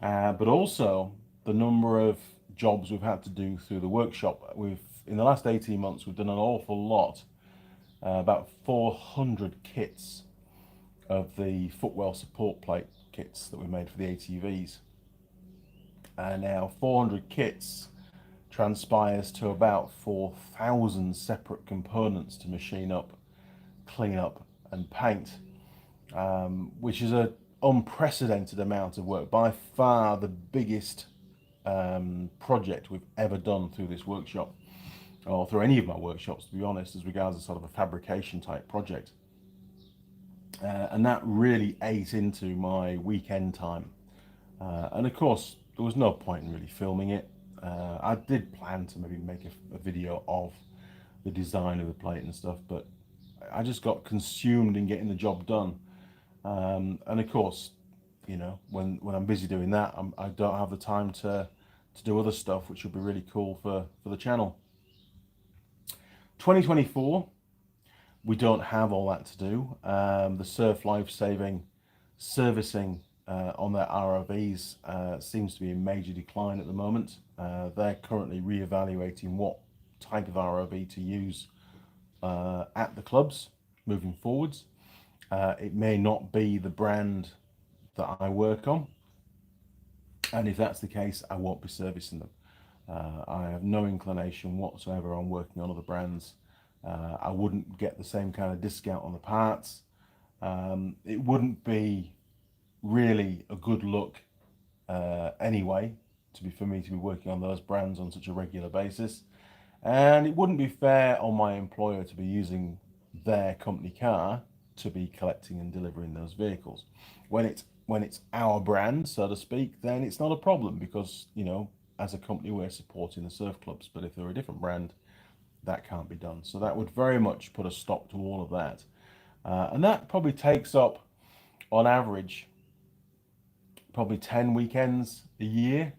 but also the number of jobs we've had to do through the workshop. In the last 18 months, we've done an awful lot, about 400 kits of the footwell support plate kits that we made for the ATVs. And now 400 kits transpires to about 4,000 separate components to machine up, clean up and paint, which is an unprecedented amount of work. By far the biggest project we've ever done through this workshop, or through any of my workshops, to be honest, as regards a sort of a fabrication type project. And that really ate into my weekend time. And of course, there was no point in really filming it. I did plan to maybe make a video of the design of the plate and stuff, but I just got consumed in getting the job done. And of course, you know, when I'm busy doing that, I don't have the time to do other stuff, which would be really cool for the channel. 2024, we don't have all that to do. The surf life-saving servicing on their ROVs seems to be in major decline at the moment. They're currently re-evaluating what type of ROV to use at the clubs moving forwards. It may not be the brand that I work on, and if that's the case, I won't be servicing them. I have no inclination whatsoever on working on other brands. I wouldn't get the same kind of discount on the parts. It wouldn't be really a good look anyway for me to be working on those brands on such a regular basis. And it wouldn't be fair on my employer to be using their company car to be collecting and delivering those vehicles. When it's our brand, so to speak, then it's not a problem because, as a company we're supporting the surf clubs. But if they're a different brand, that can't be done. So that would very much put a stop to all of that. And that probably takes up, on average, probably 10 weekends a year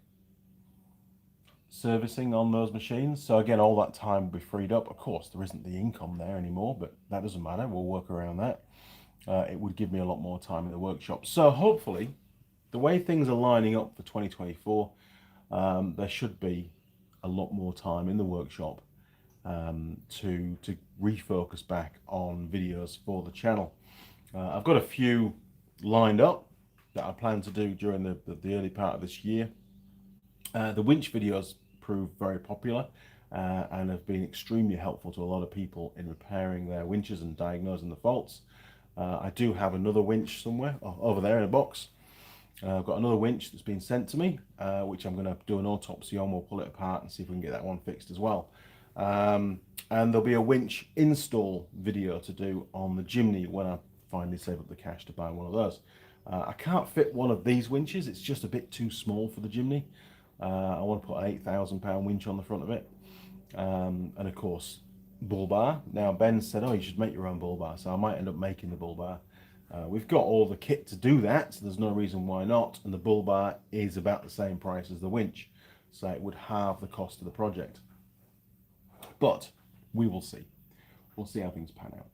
servicing on those machines. So again, all that time will be freed up. Of course, there isn't the income there anymore, but that doesn't matter. We'll work around that. It would give me a lot more time in the workshop. So hopefully, the way things are lining up for 2024, there should be a lot more time in the workshop to refocus back on videos for the channel. I've got a few lined up that I plan to do during the early part of this year. The winch videos proved very popular and have been extremely helpful to a lot of people in repairing their winches and diagnosing the faults. I do have another winch somewhere over there in a box. I've got another winch that's been sent to me, which I'm going to do an autopsy on. We'll pull it apart and see if we can get that one fixed as well. And there'll be a winch install video to do on the Jimny when I finally save up the cash to buy one of those. I can't fit one of these winches. It's just a bit too small for the Jimny. I want to put an £8,000 winch on the front of it. And of course, bull bar. Now Ben said, oh, you should make your own bull bar. So I might end up making the bull bar. We've got all the kit to do that, so there's no reason why not. And the bull bar is about the same price as the winch. So it would halve the cost of the project. But we will see. We'll see how things pan out.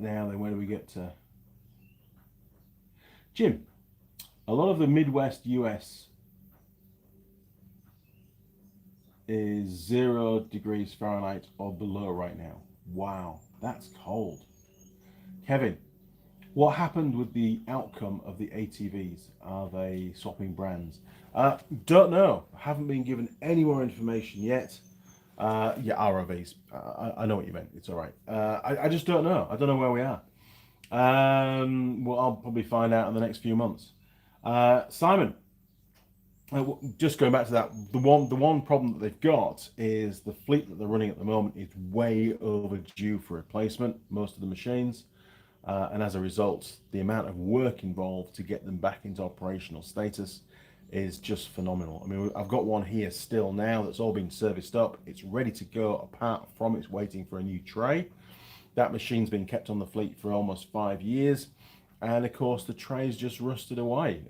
Now then, where do we get to? Jim, a lot of the Midwest US is 0 degrees Fahrenheit or below right now. Wow, that's cold. Kevin, what happened with the outcome of the ATVs? Are they swapping brands? Don't know. Haven't been given any more information yet. Yeah, ROVs. I know what you meant. It's all right. I just don't know. I don't know where we are. Well, I'll probably find out in the next few months. Simon, just going back to that, the one problem that they've got is the fleet that they're running at the moment is way overdue for replacement, most of the machines. And as a result, the amount of work involved to get them back into operational status is just phenomenal. I mean, I've got one here still now that's all been serviced up. It's ready to go, apart from it's waiting for a new tray. That machine's been kept on the fleet for almost 5 years. And of course, the tray's just rusted away.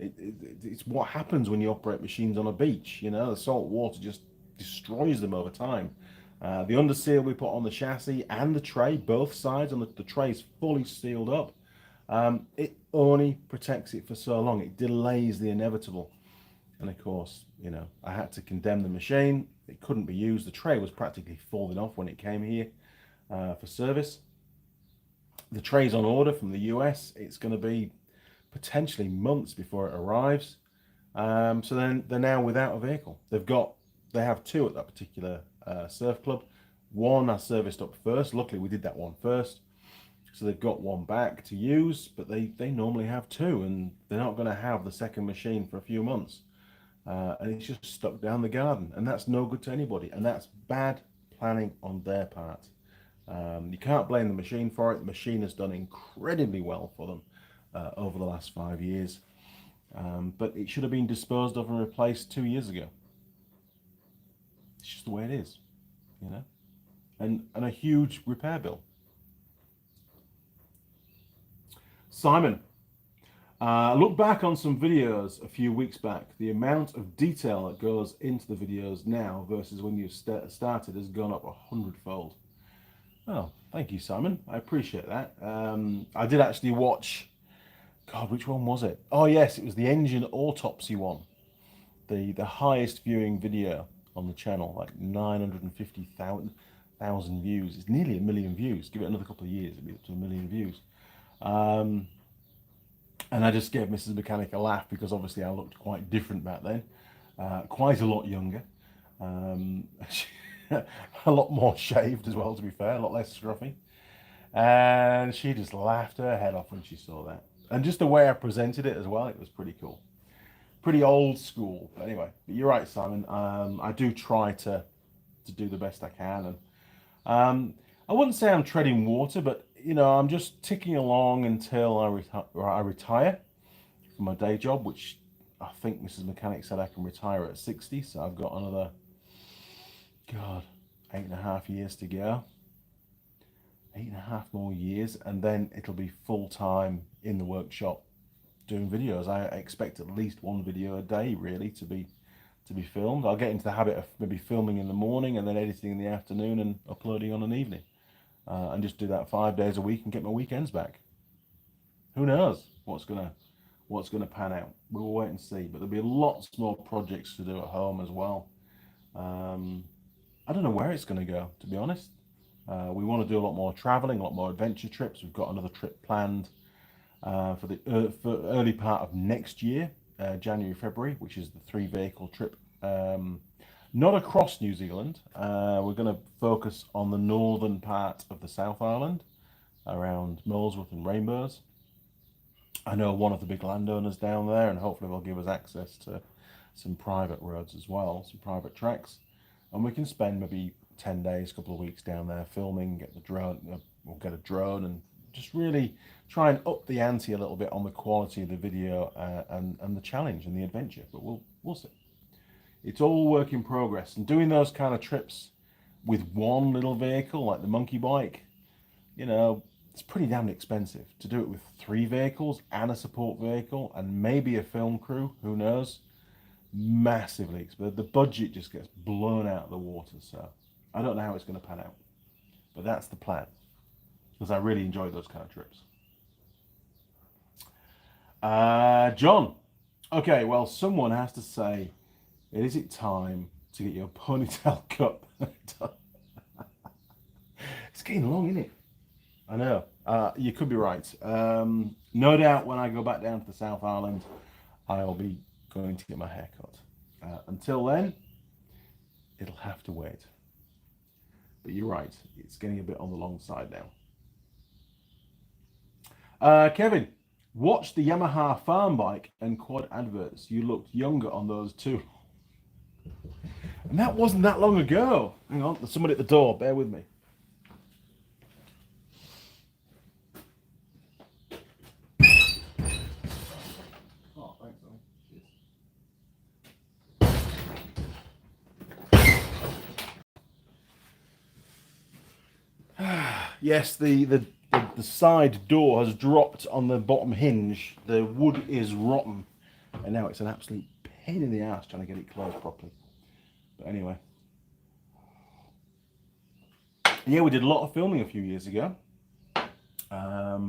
It's what happens when you operate machines on a beach. The salt water just destroys them over time. The underseal we put on the chassis and the tray, both sides, and the tray is fully sealed up. It only protects it for so long. It delays the inevitable. And of course, I had to condemn the machine. It couldn't be used. The tray was practically falling off when it came here for service. The tray's on order from the US. It's going to be potentially months before it arrives. So then they're now without a vehicle. They have two at that particular surf club. One I serviced up first. Luckily, we did that one first. So they've got one back to use, but they normally have two, and they're not going to have the second machine for a few months. And it's just stuck down the garden, and that's no good to anybody, and that's bad planning on their part. You can't blame the machine for it. The machine has done incredibly well for them over the last 5 years, but it should have been disposed of and replaced 2 years ago. It's just the way it is, and a huge repair bill. Simon, look back on some videos a few weeks back. The amount of detail that goes into the videos now versus when you started has gone up 100-fold. Oh, thank you, Simon. I appreciate that. I did actually watch, God, which one was it? Oh, yes, it was the engine autopsy one. The highest viewing video on the channel, like 950,000 views. It's nearly 1 million views. Give it another couple of years, it'll be up to 1 million views. And I just gave Mrs. Mechanic a laugh because obviously I looked quite different back then, quite a lot younger, a lot more shaved as well, to be fair, a lot less scruffy. And she just laughed her head off when she saw that. And just the way I presented it as well, it was pretty cool. Pretty old school. But anyway, but you're right, Simon. I do try to to do the best I can. And I wouldn't say I'm treading water, but you know, I'm just ticking along until I retire from my day job, which I think Mrs. Mechanic said I can retire at 60. So I've got another, God, 8.5 years to go. 8.5 more years, and then it'll be full time in the workshop doing videos. I expect at least one video a day, really, to be filmed. I'll get into the habit of maybe filming in the morning and then editing in the afternoon and uploading on an evening, and just do that 5 days a week and get my weekends back. Who knows what's gonna pan out? We will wait and see. But there'll be lots more projects to do at home as well. I don't know where it's going to go, to be honest. We want to do a lot more traveling, a lot more adventure trips. We've got another trip planned for the early part of next year, January, February, which is the 3-vehicle trip. Not across New Zealand. We're going to focus on the northern part of the South Island, around Molesworth and Rainbows. I know one of the big landowners down there, and hopefully they'll give us access to some private roads as well, some private tracks. And we can spend maybe 10 days, a couple of weeks down there filming, get the drone, we'll get a drone and just really try and up the ante a little bit on the quality of the video and the challenge and the adventure. But we'll see. It's all work in progress. And doing those kind of trips with one little vehicle like the monkey bike, you know, it's pretty damn expensive. To do it with 3 vehicles and a support vehicle and maybe a film crew, who knows, massively expensive. The budget just gets blown out of the water. So I don't know how it's going to pan out, but that's the plan, because I really enjoy those kind of trips. John, okay, well, someone has to say, is it time to get your ponytail cut? It's getting long, isn't it? I know. You could be right. No doubt when I go back down to the South Island, I'll be going to get my hair cut. Until then, it'll have to wait. But you're right, it's getting a bit on the long side now. Kevin, watch the Yamaha farm bike and quad adverts. You looked younger on those too. And that wasn't that long ago. Hang on, there's somebody at the door, bear with me. Yes, the side door has dropped on the bottom hinge. The wood is rotten, and now it's an absolute pain in the ass trying to get it closed properly. But anyway, yeah, we did a lot of filming a few years ago,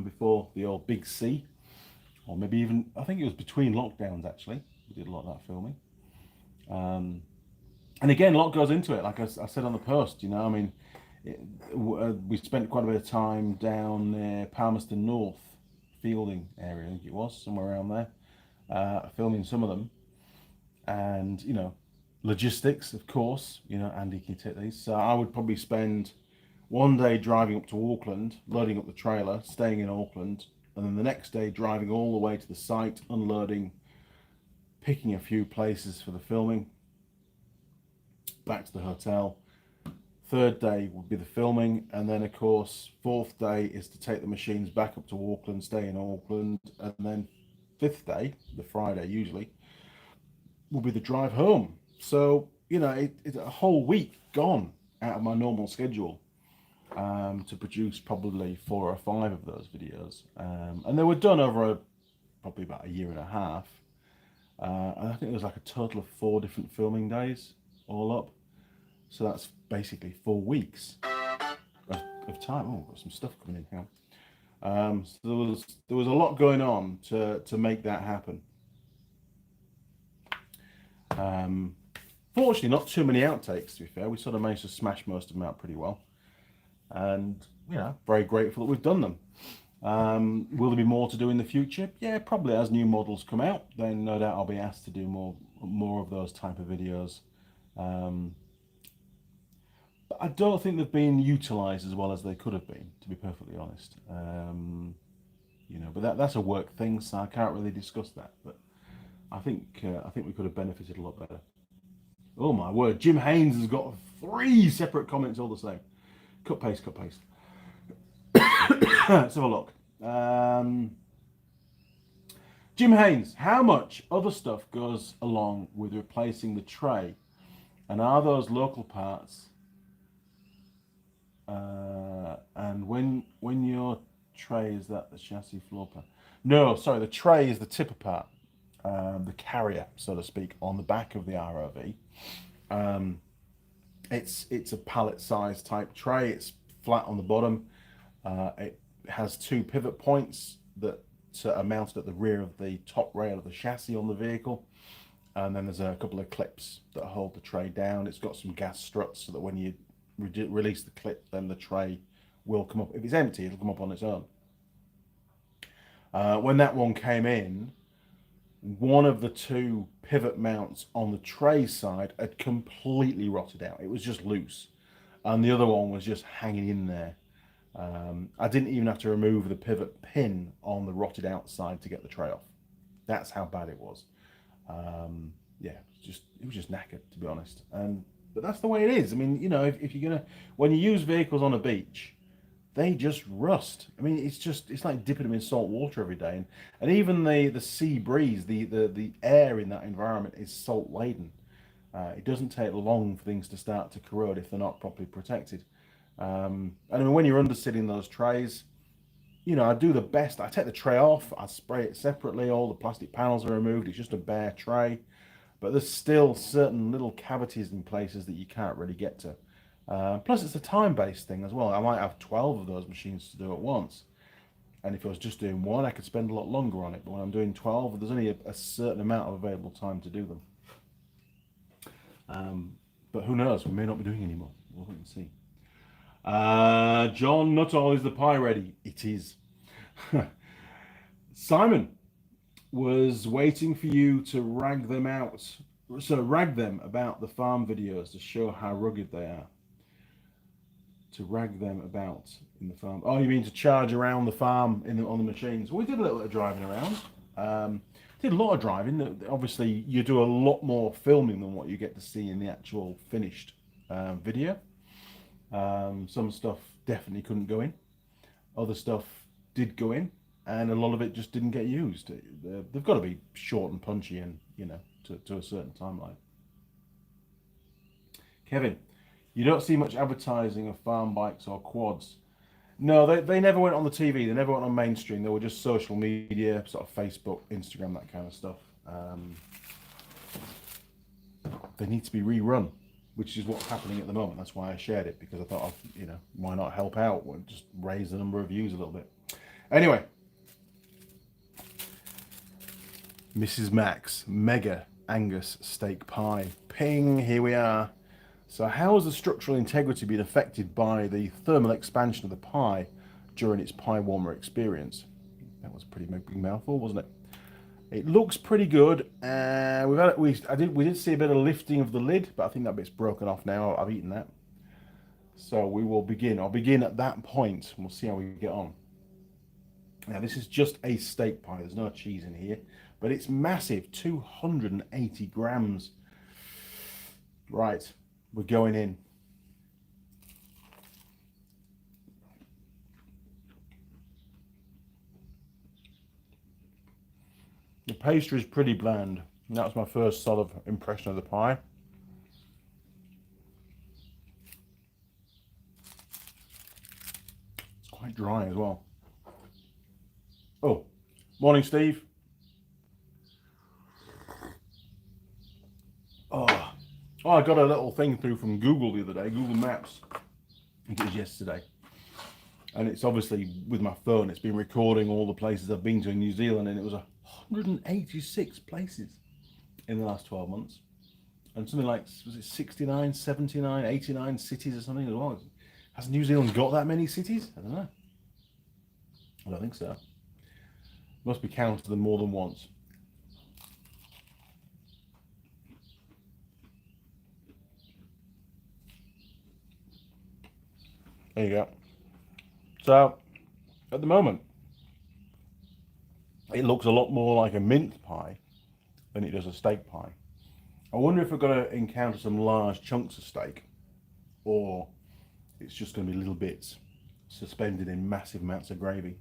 before the old big C, or maybe even, I think it was between lockdowns actually. We did a lot of that filming, and again, a lot goes into it. Like I said on the post, you know, I mean, we spent quite a bit of time down near Palmerston North, Fielding area, I think it was, somewhere around there, filming some of them. And, you know, logistics, of course, you know, Andy can take these. So I would probably spend one day driving up to Auckland, loading up the trailer, staying in Auckland, and then the next day driving all the way to the site, unloading, picking a few places for the filming, back to the hotel. Third day would be the filming, and then of course 4th day is to take the machines back up to Auckland, stay in Auckland, and then 5th day, the Friday usually, will be the drive home. So, you know, it's a whole week gone out of my normal schedule to produce probably 4 or 5 of those videos, and they were done over probably about a year and a half, and I think there was like a total of 4 different filming days all up. So that's basically 4 weeks of time. Oh, got some stuff coming in here. So there was a lot going on to make that happen. Fortunately, not too many outtakes, to be fair. We sort of managed to smash most of them out pretty well. And, you know, very grateful that we've done them. Will there be more to do in the future? Yeah, probably. As new models come out, then no doubt I'll be asked to do more of those type of videos. But I don't think they've been utilised as well as they could have been, to be perfectly honest. You know, but that's a work thing, so I can't really discuss that. But I think we could have benefited a lot better. Oh my word, Jim Haynes has got 3 separate comments all the same. Cut paste, cut paste. Let's have a look. Jim Haynes, how much other stuff goes along with replacing the tray? And are those local parts? And when your tray, is that the chassis floor part? No, sorry, the tray is the tipper part, the carrier, so to speak, on the back of the ROV. It's a pallet size type tray. It's flat on the bottom. It has 2 pivot points that are mounted at the rear of the top rail of the chassis on the vehicle, and then there's a couple of clips that hold the tray down. It's got some gas struts so that when you release the clip, then the tray will come up. If it's empty, it'll come up on its own. When that one came in, one of the 2 pivot mounts on the tray side had completely rotted out. It was just loose, and the other one was just hanging in there. I didn't even have to remove the pivot pin on the rotted outside to get the tray off. That's how bad it was. Yeah, it was just knackered, to be honest. But that's the way it is. I mean, you know, if you're gonna, when you use vehicles on a beach, they just rust. I mean, it's like dipping them in salt water every day, and even the sea breeze, the air in that environment is salt laden. It doesn't take long for things to start to corrode if they're not properly protected. And I mean, when you're undersitting those trays, you know, I do the best. I take the tray off, I spray it separately, all the plastic panels are removed, it's just a bare tray. But there's still certain little cavities in places that you can't really get to. Plus, it's a time-based thing as well. I might have 12 of those machines to do at once. And if I was just doing one, I could spend a lot longer on it. But when I'm doing 12, there's only a certain amount of available time to do them. But who knows? We may not be doing any more. We'll wait and see. John Nuttall, is the pie ready? It is. Simon was waiting for you to rag them about the farm videos to show how rugged they are. To rag them about in the farm. Oh, you mean to charge around the farm on the machines? Well, we did a little bit of driving around. Did a lot of driving. Obviously, you do a lot more filming than what you get to see in the actual finished video. Some stuff definitely couldn't go in. Other stuff did go in, and a lot of it just didn't get used. They've got to be short and punchy, and you know, to a certain timeline. Kevin, you don't see much advertising of farm bikes or quads. No, they never went on the TV. They never went on mainstream. They were just social media, sort of Facebook, Instagram, that kind of stuff. They need to be rerun, which is what's happening at the moment. That's why I shared it, because I thought, you know, why not help out and just raise the number of views a little bit. Anyway, Mrs. Max, Mega Angus Steak Pie. Ping, here we are. So how has the structural integrity been affected by the thermal expansion of the pie during its pie warmer experience? That was a pretty big mouthful, wasn't it? It looks pretty good. We did see a bit of lifting of the lid, but I think that bit's broken off now. I've eaten that. So we will begin. I'll begin at that point, and we'll see how we get on. Now this is just a steak pie. There's no cheese in here, but it's massive, 280 grams. Right, we're going in. The pastry is pretty bland. That was my first sort of impression of the pie. It's quite dry as well. Oh, morning, Steve. Oh, I got a little thing through from Google the other day, Google Maps. I think it was yesterday. And it's obviously, with my phone, it's been recording all the places I've been to in New Zealand, and it was 186 places in the last 12 months. And something like, was it 69, 79, 89 cities or something as well? Has New Zealand got that many cities? I don't know. I don't think so. Must be counted them more than once. There you go. So, at the moment, it looks a lot more like a mince pie than it does a steak pie. I wonder if we're going to encounter some large chunks of steak, or it's just going to be little bits suspended in massive amounts of gravy.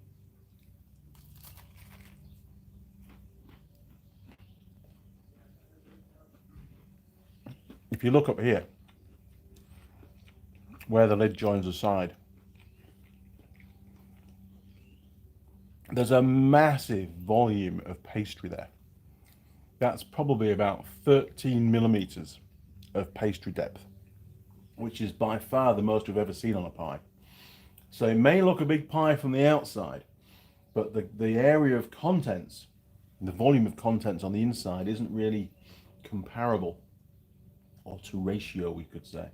If you look up here, where the lid joins the side, there's a massive volume of pastry there. That's probably about 13 millimeters of pastry depth, which is by far the most we've ever seen on a pie. So it may look a big pie from the outside, but the area of contents, the volume of contents on the inside isn't really comparable, or to ratio, we could say.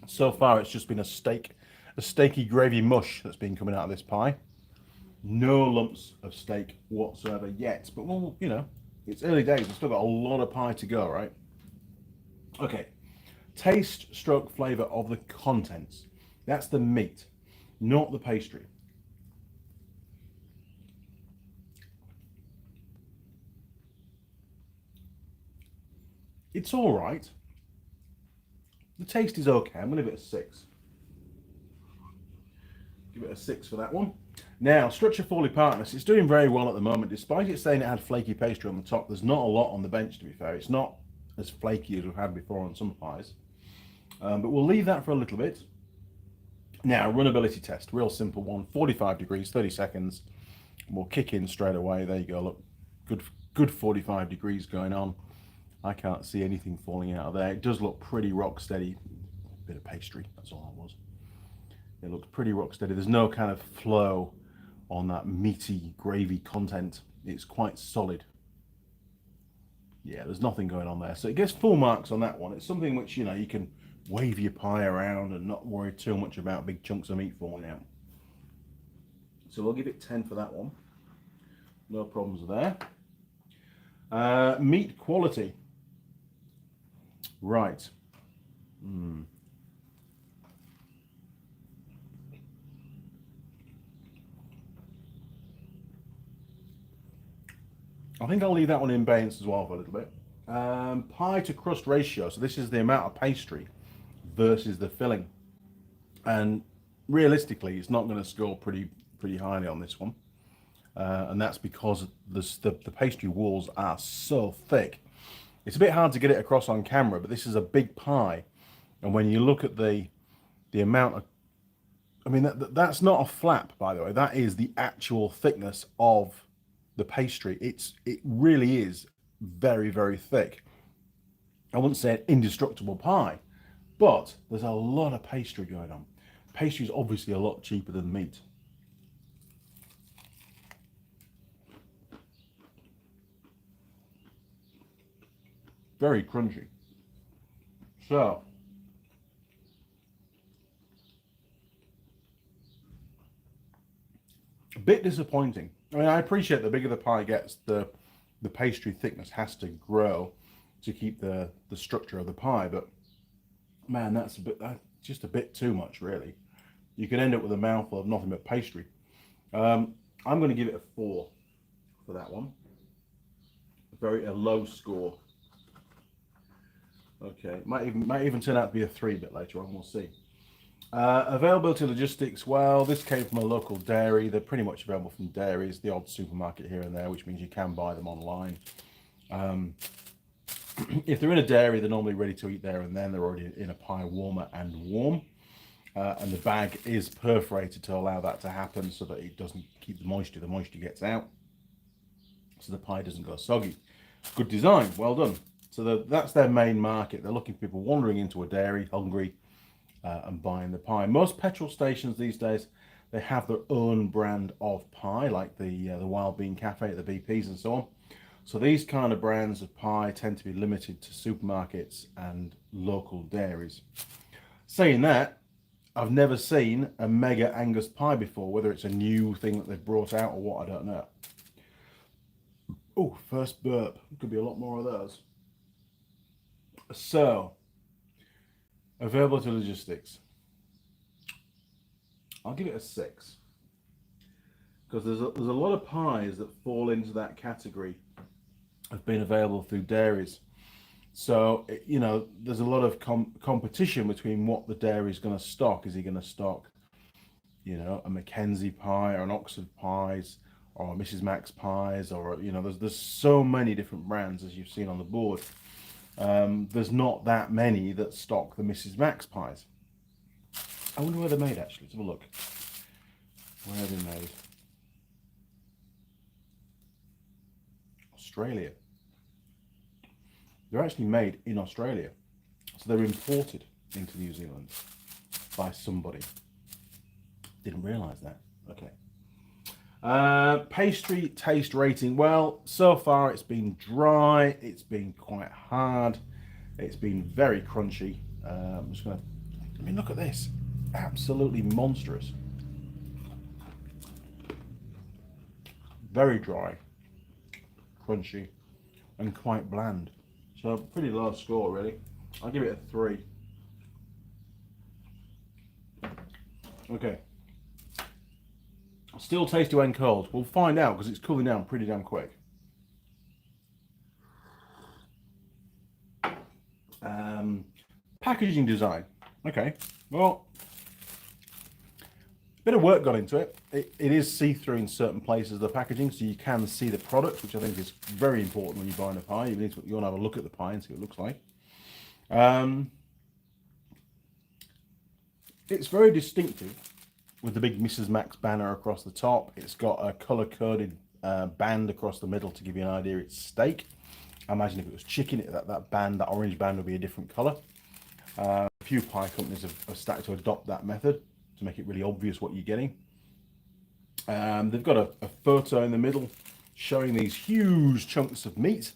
So far, it's just been a steaky gravy mush that's been coming out of this pie. No lumps of steak whatsoever yet, but well, you know, it's early days. We've still got a lot of pie to go, right? Okay, taste stroke flavor of the contents. That's the meat, not the pastry. It's all right. The taste is okay. I'm going to give it a 6. Give it a 6 for that one. Now, Structure Foley Partners, it's doing very well at the moment. Despite it saying it had flaky pastry on the top, there's not a lot on the bench, to be fair. It's not as flaky as we've had before on some pies. But we'll leave that for a little bit. Now, runnability test, real simple one. 45 degrees, 30 seconds. We'll kick in straight away. There you go, look. Good 45 degrees going on. I can't see anything falling out of there. It does look pretty rock steady. Bit of pastry, that's all that was. It looks pretty rock steady. There's no kind of flow on that meaty gravy content. It's quite solid. Yeah, there's nothing going on there. So it gets full marks on that one. It's something which, you know, you can wave your pie around and not worry too much about big chunks of meat falling out. So we'll give it 10 for that one. No problems there. Meat quality. Right. I think I'll leave that one in abeyance as well for a little bit. Pie to crust ratio. So this is the amount of pastry versus the filling. And realistically, it's not going to score pretty highly on this one. And that's because the pastry walls are so thick. It's a bit hard to get it across on camera, but this is a big pie. And when you look at the amount of, I mean, that's not a flap, by the way. That is the actual thickness of the pastry. It really is very, very thick. I wouldn't say an indestructible pie, but there's a lot of pastry going on. Pastry is obviously a lot cheaper than meat. Very crunchy. So, a bit disappointing. I mean, I appreciate the bigger the pie gets, the pastry thickness has to grow to keep the structure of the pie, but man, that's just a bit too much, really. You can end up with a mouthful of nothing but pastry. I'm going to give it a 4 for that one. A low score. Okay, might even turn out to be a 3 a bit later on. We'll see. Availability logistics. Well, this came from a local dairy. They're pretty much available from dairies, the odd supermarket here and there, which means you can buy them online. If they're in a dairy, they're normally ready to eat there and then. They're already in a pie warmer and warm. And the bag is perforated to allow that to happen so that it doesn't keep the moisture. The moisture gets out, so the pie doesn't go soggy. Good design, well done. So that's their main market. They're looking for people wandering into a dairy, hungry, and buying the pie. Most petrol stations these days, they have their own brand of pie, like the Wild Bean Cafe at the BPs and so on. So these kind of brands of pie tend to be limited to supermarkets and local dairies. Saying that, I've never seen a mega Angus pie before, whether it's a new thing that they've brought out or what, I don't know. Oh, first burp. Could be a lot more of those. So, available to logistics. I'll give it a 6. because there's a lot of pies that fall into that category of being available through dairies. So, you know, there's a lot of competition between what the dairy is going to stock. Is he going to stock, you know, a Mackenzie pie or an Oxford pies or Mrs. Max pies, or, you know, there's so many different brands, as you've seen on the board. There's not that many that stock the Mrs. Max pies. I wonder where they're made, actually. Let's have a look. Where are they made? Australia. They're actually made in Australia. So they're imported into New Zealand by somebody. Didn't realise that. Okay. Pastry taste rating. Well, so far it's been dry. It's been quite hard. It's been very crunchy. I'm just going to... I mean, look at this. Absolutely monstrous. Very dry, crunchy, and quite bland. So pretty low score, really. I'll give it a 3. Okay. Still tasty when cold. We'll find out because it's cooling down pretty damn quick. Packaging design. Okay. Well, a bit of work got into it. It is see-through in certain places of the packaging, so you can see the product, which I think is very important when you're buying a pie. You want to have a look at the pie and see what it looks like. It's very distinctive with the big Mrs. Max banner across the top. It's got a color-coded band across the middle to give you an idea it's steak. I imagine if it was chicken, that band, that orange band would be a different color. A few pie companies have started to adopt that method to make it really obvious what you're getting. They've got a photo in the middle showing these huge chunks of meat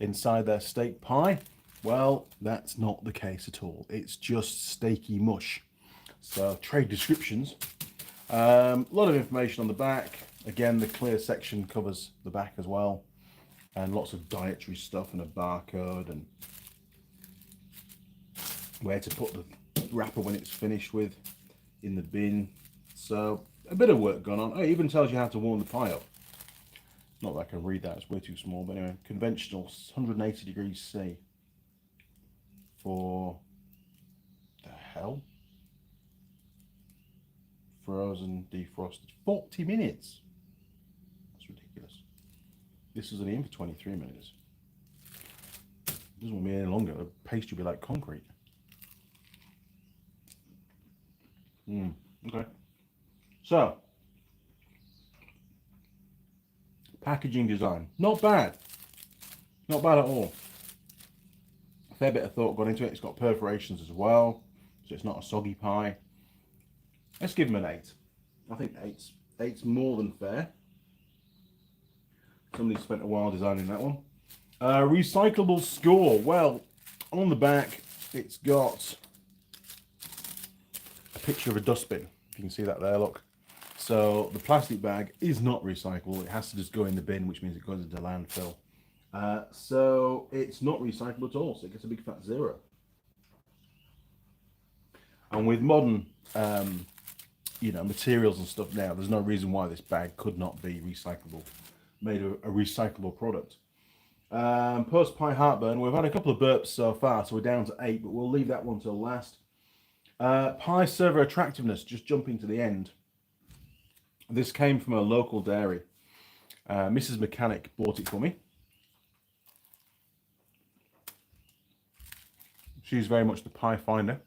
inside their steak pie. Well, that's not the case at all. It's just steaky mush. So, trade descriptions. A lot of information on the back. Again, the clear section covers the back as well. And lots of dietary stuff and a barcode and where to put the wrapper when it's finished with in the bin. So, a bit of work gone on. Oh, it even tells you how to warm the pie up. Not that I can read that, it's way too small. But anyway, conventional, 180 degrees C. For the hell? Frozen, defrosted, 40 minutes. That's ridiculous. This is only in for 23 minutes. It doesn't want to be any longer. The pastry will be like concrete. Okay. So, packaging design. Not bad. Not bad at all. A fair bit of thought got into it. It's got perforations as well, so it's not a soggy pie. Let's give them an 8. I think 8's more than fair. Somebody spent a while designing that one. Recyclable score. Well, on the back, it's got a picture of a dustbin. If you can see that there, look. So the plastic bag is not recyclable. It has to just go in the bin, which means it goes into landfill. So it's not recyclable at all. So it gets a big fat 0. And with modern, you know, materials and stuff now, there's no reason why this bag could not be recyclable, made a recyclable product. Post pie heartburn. We've had a couple of burps so far, so we're down to 8, but we'll leave that one till last. Pie server attractiveness, just jumping to the end. This came from a local dairy. Mrs. Mechanic bought it for me. She's very much the pie finder.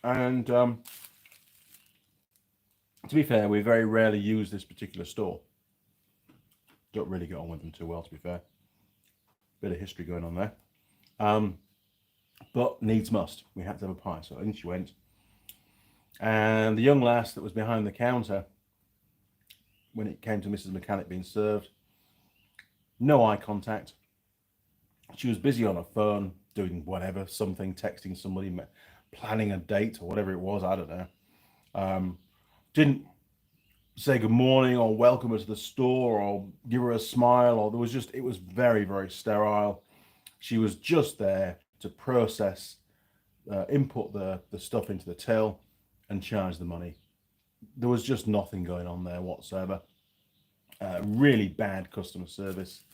And to be fair, we very rarely use this particular store. Don't really get on with them too well, to be fair. Bit of history going on there. But needs must. We had to have a pie, so in she went. And the young lass that was behind the counter, when it came to Mrs. Mechanic being served, no eye contact. She was busy on her phone, doing whatever, something, texting somebody, planning a date or whatever it was, I don't know. Didn't say good morning or welcome her to the store or give her a smile, or there was just, it was very, very sterile. She was just there to process, input the stuff into the till and charge the money. there was just nothing going on there whatsoever. Really bad customer service.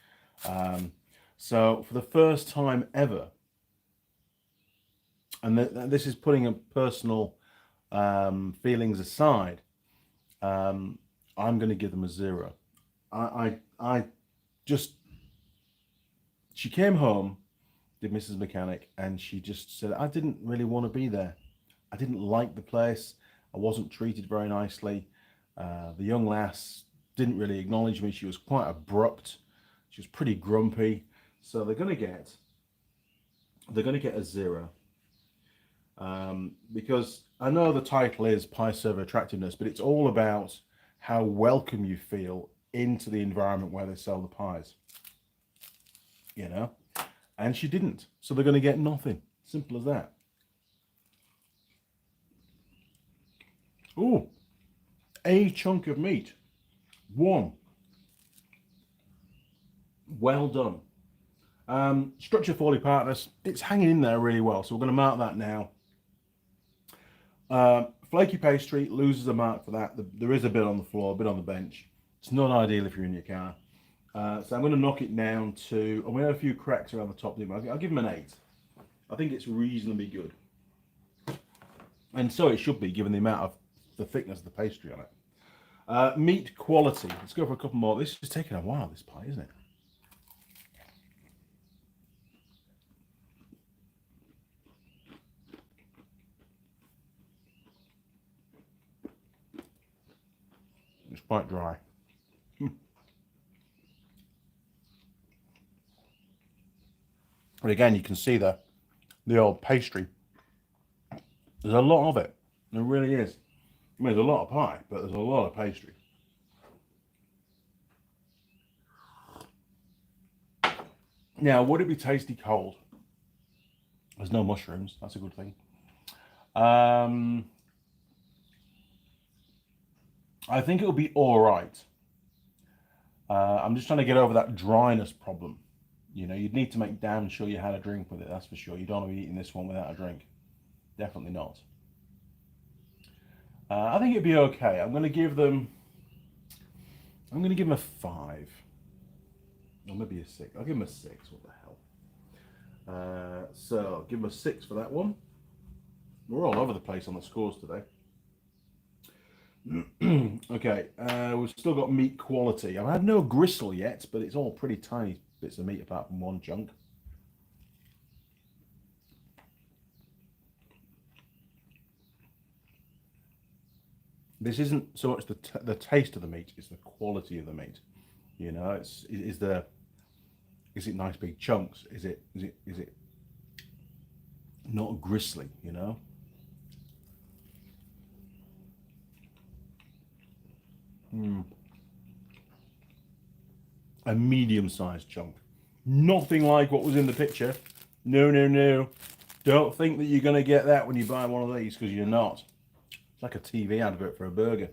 So for the first time ever, and this is putting a personal feelings aside, I'm going to give them a 0. I just, she came home, did Mrs. Mechanic, and she just said, I didn't really want to be there. I didn't like the place. I wasn't treated very nicely. The young lass didn't really acknowledge me. She was quite abrupt. She was pretty grumpy. So they're going to get a 0. Because I know the title is Pie Server Attractiveness, but it's all about how welcome you feel into the environment where they sell the pies. You know? And she didn't. So they're going to get nothing. Simple as that. Ooh. A chunk of meat. 1. Well done. Structure Foley Partners. It's hanging in there really well. So we're going to mark that now. Flaky pastry loses a mark for that. There is a bit on the floor, a bit on the bench. It's not ideal if you're in your car. So I'm going to knock it down to, and we have a few cracks around the top. I'll give them an 8. I think it's reasonably good. And so it should be, given the amount of the thickness of the pastry on it. Meat quality. Let's go for a couple more. This is taking a while, this pie, isn't it? It's quite dry. But again, you can see the old pastry. There's a lot of it. There really is. I mean, there's a lot of pie, but there's a lot of pastry. Now, would it be tasty cold? There's no mushrooms. That's a good thing. I think it'll be all right. I'm just trying to get over that dryness problem. You know, you'd need to make damn sure you had a drink with it, that's for sure. You don't want to be eating this one without a drink. Definitely not. I think it'd be okay. I'm going to give them a 5. Or maybe a 6. I'll give them a 6. What the hell? So I'll give them a 6 for that one. We're all over the place on the scores today. Okay, we've still got meat quality. I've had no gristle yet, but it's all pretty tiny bits of meat apart from one chunk. This isn't so much the taste of the meat; it's the quality of the meat. You know, is it nice big chunks? Is it not gristly? You know. A medium-sized chunk. Nothing like what was in the picture. No, no, no. Don't think that you're going to get that when you buy one of these, because you're not. It's like a TV advert for a burger.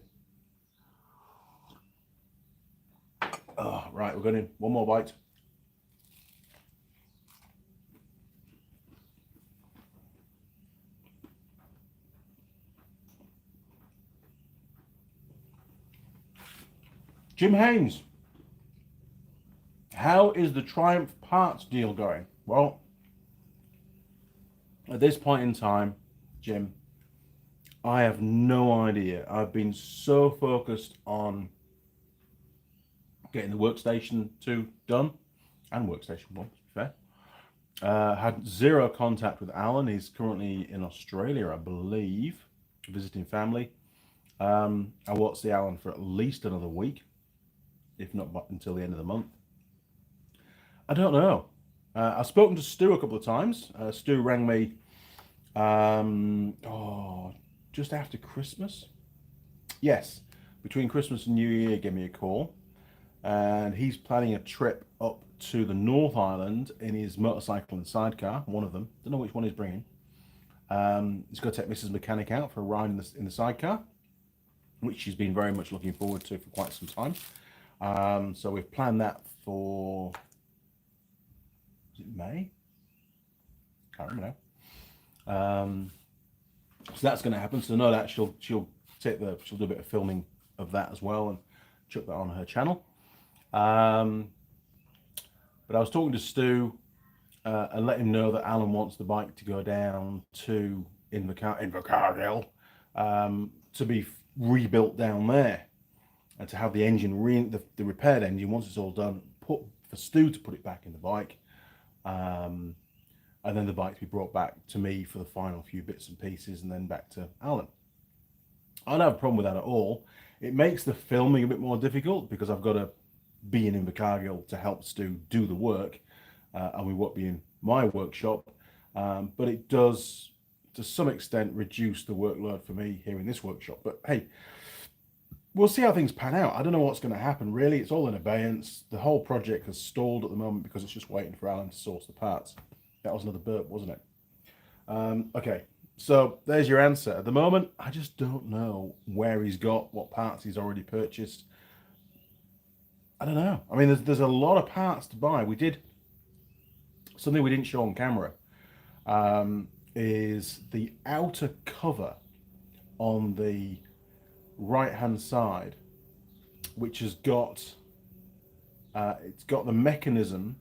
Oh, right, we're going in. One more bite. Jim Haynes. How is the Triumph parts deal going? Well, at this point in time, Jim, I have no idea. I've been so focused on getting the Workstation 2 done, and Workstation 1, to be fair. Had 0 contact with Alan. He's currently in Australia, I believe, visiting family. I won't see Alan for at least another week, if not until the end of the month. I don't know. I've spoken to Stu a couple of times. Stu rang me just after Christmas. Yes, between Christmas and New Year, he gave me a call. And he's planning a trip up to the North Island in his motorcycle and sidecar, one of them. Don't know which one he's bringing. He's going to take Mrs. Mechanic out for a ride in the sidecar, which she's been very much looking forward to for quite some time. So we've planned that for... Is it May? Can't remember now. So that's going to happen. So no doubt she'll she'll do a bit of filming of that as well and chuck that on her channel. But I was talking to Stu and let him know that Alan wants the bike to go down to Invercargill to be rebuilt down there, and to have the engine, the repaired engine, once it's all done, for Stu to put it back in the bike, and then the bike to be brought back to me for the final few bits and pieces, and then back to Alan. I don't have a problem with that at all. It makes the filming a bit more difficult because I've got to be in Invercargill to help Stu do the work, and we won't be in my workshop, but it does to some extent reduce the workload for me here in this workshop. But hey, we'll see how things pan out. I don't know what's going to happen really. It's all in abeyance. The whole project has stalled at the moment because it's just waiting for Alan to source the parts. That was another burp, wasn't it? Okay, so there's your answer. At the moment, I just don't know where he's got, what parts he's already purchased. I don't know. I mean, there's a lot of parts to buy. We did something we didn't show on camera, is the outer cover on the right hand side, which has got it's got the mechanism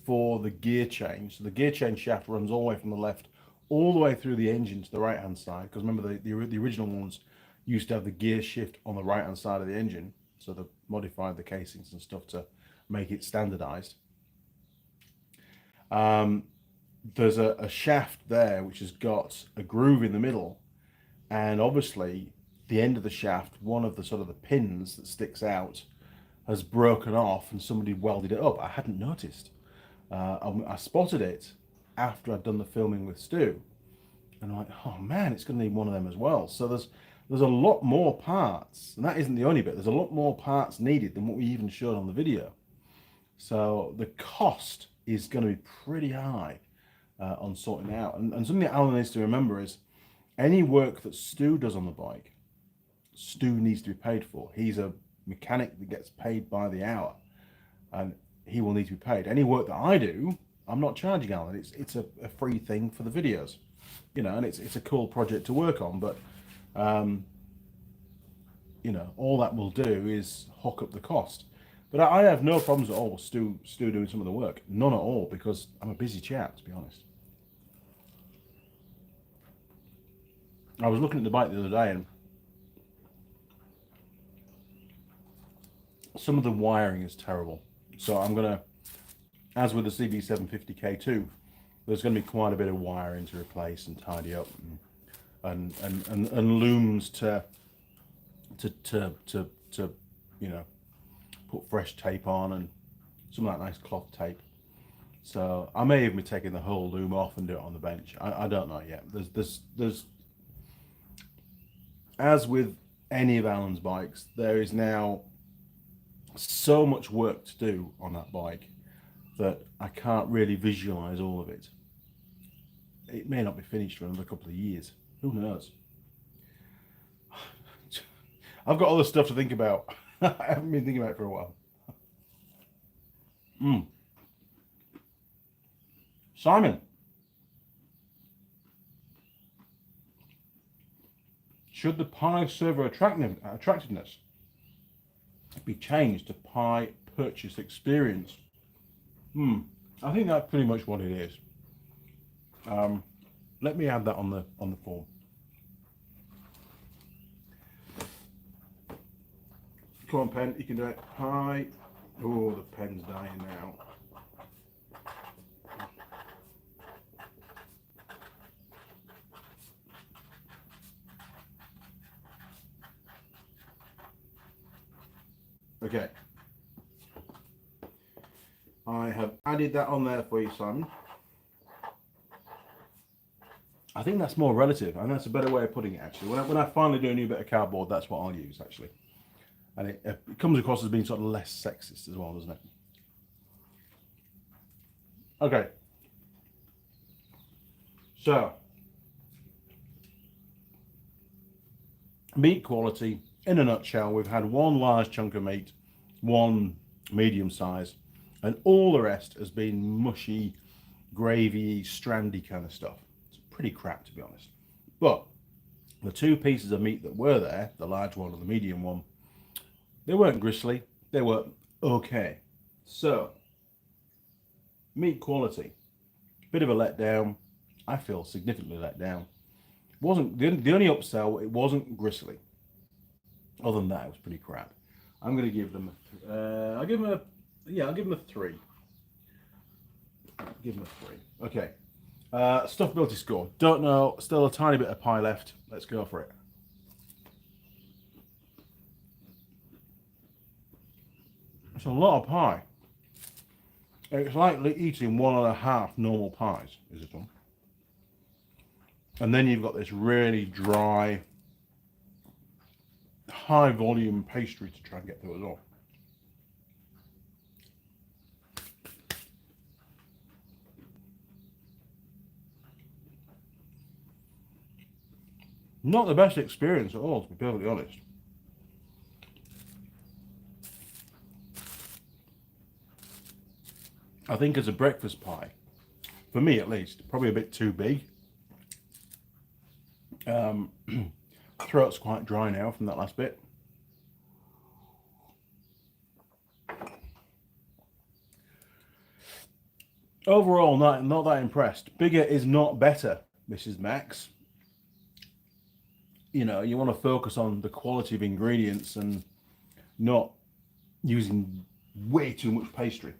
for the gear change. So the gear change shaft runs all the way from the left all the way through the engine to the right hand side, because remember the original ones used to have the gear shift on the right hand side of the engine, so they modified the casings and stuff to make it standardized. There's a shaft there which has got a groove in the middle, and obviously the end of the shaft, one of the sort of the pins that sticks out, has broken off and somebody welded it up. I hadn't noticed. I spotted it after I'd done the filming with Stu, and I'm like, oh man, it's going to need one of them as well. So there's a lot more parts, and that isn't the only bit. There's a lot more parts needed than what we even showed on the video. So the cost is going to be pretty high on sorting out. And something that Alan needs to remember is any work that Stu does on the bike, Stu needs to be paid for. He's a mechanic that gets paid by the hour, and he will need to be paid. Any work that I do, I'm not charging Alan. It's a free thing for the videos, you know, and it's a cool project to work on. But you know, all that will do is hook up the cost. But I have no problems at all with Stu doing some of the work. None at all, because I'm a busy chap, to be honest. I was looking at the bike the other day, and some of the wiring is terrible. So I'm going to, as with the CB750K2, there's going to be quite a bit of wiring to replace and tidy up, and looms to you know, put fresh tape on, and some of that nice cloth tape. So I may even be taking the whole loom off and do it on the bench. I don't know yet. There's as with any of Alan's bikes, there is now so much work to do on that bike that I can't really visualize all of it. It may not be finished for another couple of years. Who knows? I've got other stuff to think about. I haven't been thinking about it for a while. Simon, should the Pi server attractiveness be changed to Pi purchase experience? I think that's pretty much what it is. Let me add that on the form. Come on, pen, you can do it. Pi. Oh, the pen's dying now. Okay. I have added that on there for you, Simon. I think that's more relative, and that's a better way of putting it, actually. When I finally do a new bit of cardboard, that's what I'll use, actually. And it comes across as being sort of less sexist as well, doesn't it? Okay. So, meat quality, in a nutshell, we've had one large chunk of meat, one medium size, and all the rest has been mushy, gravy, strandy kind of stuff. It's pretty crap, to be honest. But The two pieces of meat that were there, the large one and the medium one, they weren't gristly, they were okay. So, meat quality, bit of a letdown. I feel significantly let down. Wasn't the only upsell, it wasn't gristly. Other than that, it was pretty crap. I'm going to give them I'll give them a 3. Give them a 3. Okay. Stuffability score. Don't know. Still a tiny bit of pie left. Let's go for it. It's a lot of pie. It's like eating 1.5 normal pies, is it one? And then you've got this really dry, high volume pastry to try and get through as well. Not the best experience at all, to be perfectly honest. I think as a breakfast pie, for me at least, probably a bit too big. Throat's quite dry now from that last bit. Overall, not that impressed. Bigger is not better, Mrs. Max. You know, you want to focus on the quality of ingredients and not using way too much pastry.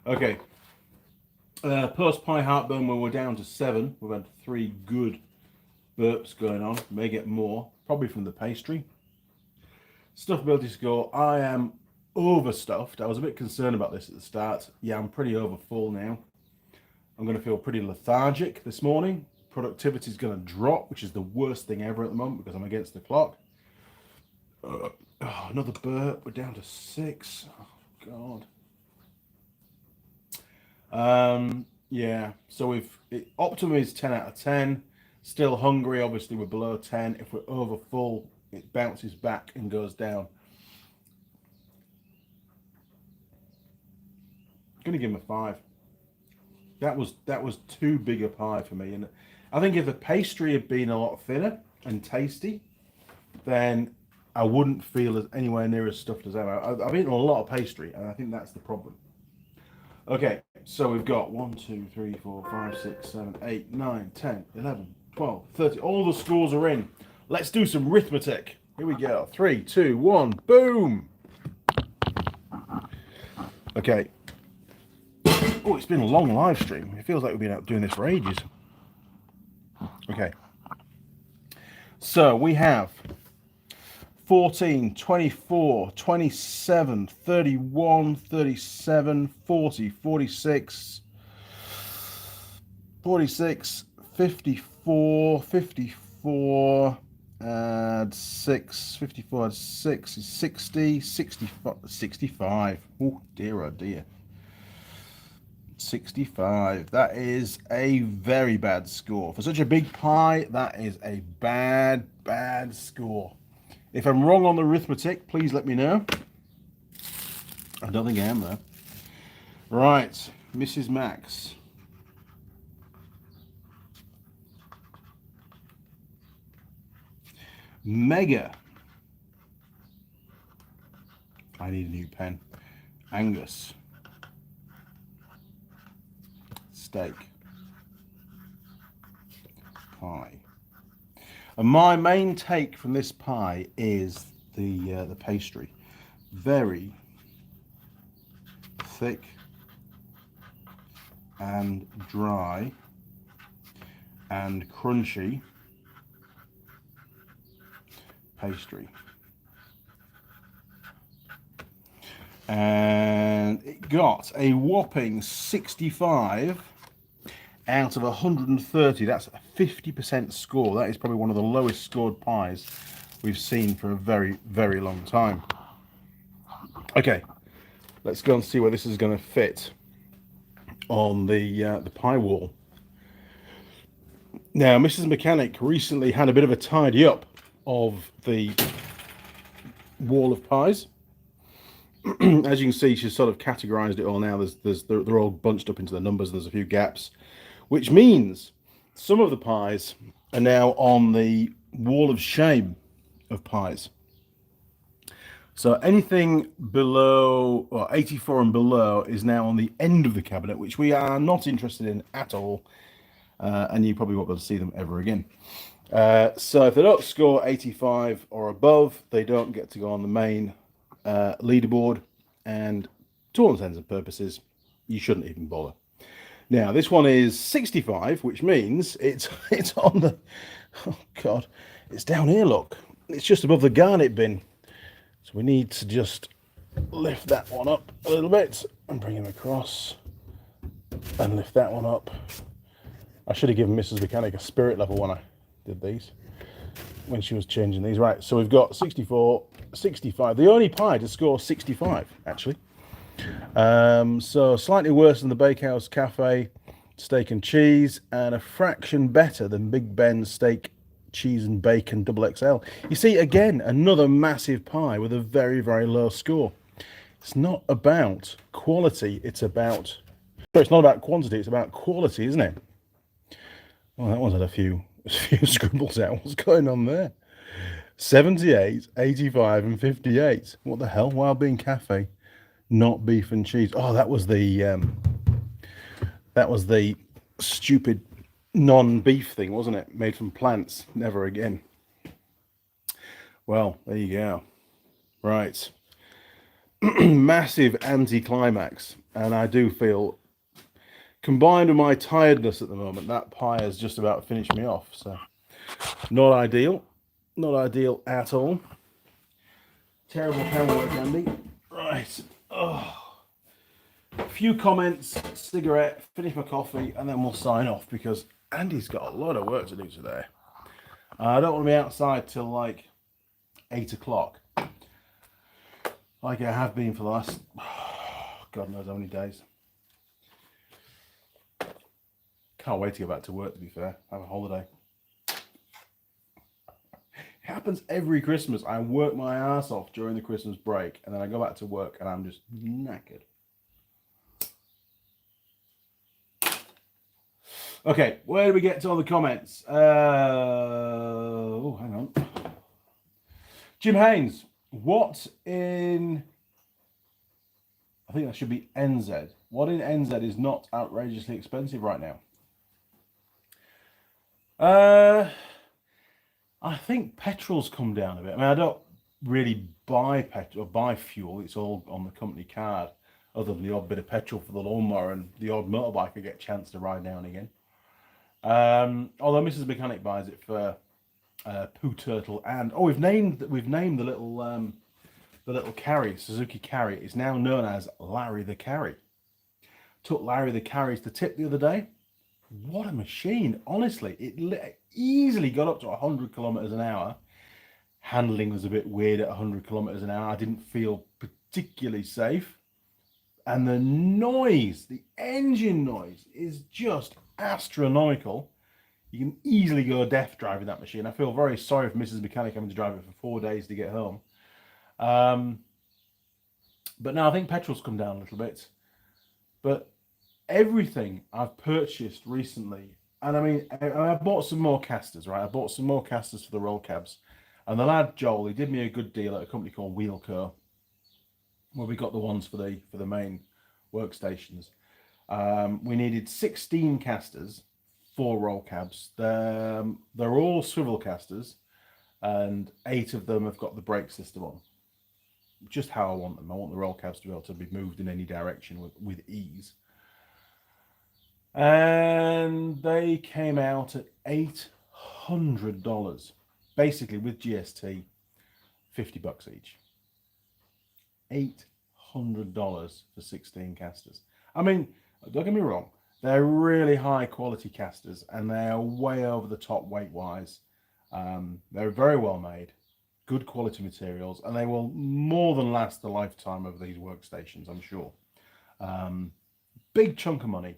Okay. Post pie heartburn, when we're down to 7. We've had 3 good burps going on. May get more, probably from the pastry. Stuffability score, I am overstuffed. I was a bit concerned about this at the start. Yeah, I'm pretty over full now. I'm going to feel pretty lethargic this morning. Productivity is going to drop, which is the worst thing ever at the moment because I'm against the clock. Another burp. We're down to 6. Oh, God. Yeah, so optimum is 10 out of 10. Still hungry, obviously we're below 10. If we're over full, it bounces back and goes down. I'm gonna give him a 5. That was too big a pie for me, and I think if the pastry had been a lot thinner and tasty, then I wouldn't feel as anywhere near as stuffed as ever. I've eaten a lot of pastry, and I think that's the problem. Okay, so we've got 1, 2, 3, 4, 5, 6, 7, 8, 9, 10, 11, 12, 13. All the scores are in. Let's do some arithmetic. Here we go. 3, 2, 1, boom. Okay. Oh, it's been a long live stream. It feels like we've been out doing this for ages. Okay. So we have 14, 24, 27, 31, 37, 40, 46, 46, 54, 54, add 6, 54, add 6 is 60, 65, 65. Oh dear. 65. That is a very bad score. For such a big pie, that is a bad score. If I'm wrong on the arithmetic, please let me know. I don't think I am though. Right, Mrs. Max. Mega. I need a new pen. Angus. Steak. Pie. And my main take from this pie is the pastry. Very thick and dry and crunchy pastry. And it got a whopping 65 out of 130. That's a 50% score. That is probably one of the lowest scored pies we've seen for a very long time. Okay, let's go and see where this is going to fit on the pie wall. Now, Mrs. Mechanic recently had a bit of a tidy up of the wall of pies. As you can see, she's sort of categorized it all now. They're all bunched up into the numbers, and there's a few gaps, which means some of the pies are now on the wall of shame of pies. So anything below, or 84 and below, is now on the end of the cabinet, which we are not interested in at all, and you probably won't be able to see them ever again. So if they don't score 85 or above, they don't get to go on the main leaderboard, and to all intents and purposes, you shouldn't even bother. Now this one is 65, which means it's on the, oh God, it's down here, look. It's just above the garnet bin. So we need to just lift that one up a little bit and bring him across and lift that one up. I should have given Mrs. Mechanic a spirit level when I did these, when she was changing these. Right, so we've got 64, 65. The only pie to score 65, actually. So slightly worse than the Bakehouse Cafe steak and cheese, and a fraction better than Big Ben's steak, cheese and bacon double XL. You see, again, another massive pie with a very, very low score. It's not about quality, it's about, sorry, it's not about quantity, it's about quality, isn't it? Well, that one's had a few scribbles out. What's going on there? 78, 85 and 58. What the hell? Wild Bean Cafe, not beef and cheese. Oh, that was the stupid non-beef thing, wasn't it? Made from plants. Never again. Well, there you go. Right. Massive anti-climax, and I do feel, combined with my tiredness at the moment, that pie has just about finished me off. So not ideal at all. Terrible work, Andy. Right. Oh, a few comments, cigarette, finish my coffee, and then we'll sign off, because Andy's got a lot of work to do today. I don't want to be outside till like 8 o'clock, like I have been for the last God knows how many days. Can't wait to go back to work, to be fair. Have a holiday. It happens every Christmas. I work my ass off during the Christmas break, and then I go back to work and I'm just knackered. Okay, where do we get to on the comments? Oh, hang on. Jim Haynes, what in, I think that should be NZ. What in NZ is not outrageously expensive right now? I think petrol's come down a bit. I mean, I don't really buy petrol or buy fuel. It's all on the company card, other than the odd bit of petrol for the lawnmower and the odd motorbike I get a chance to ride now and again. Although Mrs. Mechanic buys it for Poo Turtle, and we've named the little carry, Suzuki Carry. It's now known as Larry the Carry. Took Larry the Carry to tip the other day. What a machine! Honestly, it easily got up to 100 kilometers an hour. Handling was a bit weird at 100 kilometers an hour. I didn't feel particularly safe, and the noise, the engine noise, is just astronomical. You can easily go deaf driving that machine. I feel very sorry for Mrs. Mechanic having to drive it for 4 days to get home. But now I think petrol's come down a little bit. But everything I've purchased recently, and I mean, I bought some more casters, right? I bought some more casters for the roll cabs. And the lad Joel, he did me a good deal at a company called Wheelco, where we got the ones for the main workstations. We needed 16 casters, 4 roll cabs. They're all swivel casters, and 8 of them have got the brake system on. Just how I want them. I want the roll cabs to be able to be moved in any direction with ease. And they came out at $800, basically with GST, $50 each. $800 for 16 casters. I mean, don't get me wrong, they're really high quality casters, and they are way over the top weight wise. They're very well made, good quality materials, and they will more than last the lifetime of these workstations, I'm sure. Big chunk of money.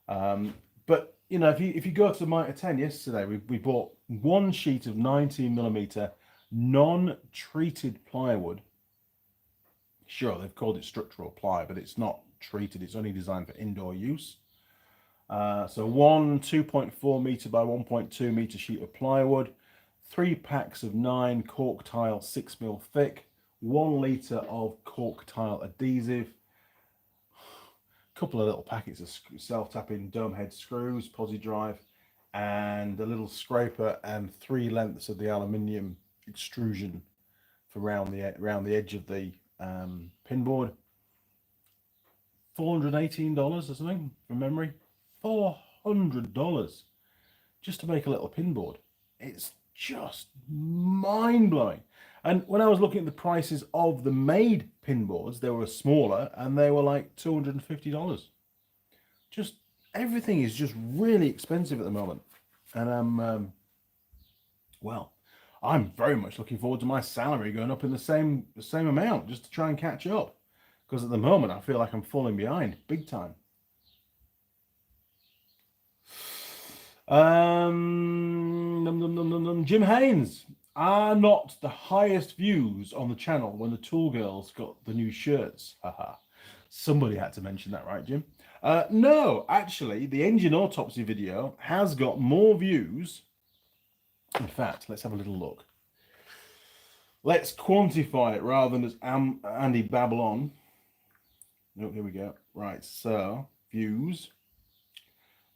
But you know, if you go to the Mitre 10 yesterday, we bought one sheet of 19mm non-treated plywood. Sure, they've called it structural ply, but it's not treated. It's only designed for indoor use. So one 2.4 meter by 1.2 meter sheet of plywood, 3 packs of 9 cork tile 6 mil thick, 1 litre of cork tile adhesive, a couple of little packets of self-tapping dome head screws, posi drive, and a little scraper, and 3 lengths of the aluminium extrusion for around the edge of the pin board. $418 or something from memory. $400 just to make a little pin board. It's just mind-blowing. And when I was looking at the prices of the made pin boards, they were smaller and they were like $250. Just everything is just really expensive at the moment. And well, I'm very much looking forward to my salary going up in the same amount, just to try and catch up. Because at the moment I feel like I'm falling behind big time. Jim Haynes, are not the highest views on the channel when the Tool Girls got the new shirts? Haha. Somebody had to mention that, right, Jim? No, actually, the engine autopsy video has got more views. In fact, let's have a little look. Let's quantify it rather than as Andy babble on. Oh, here we go. Right, so views.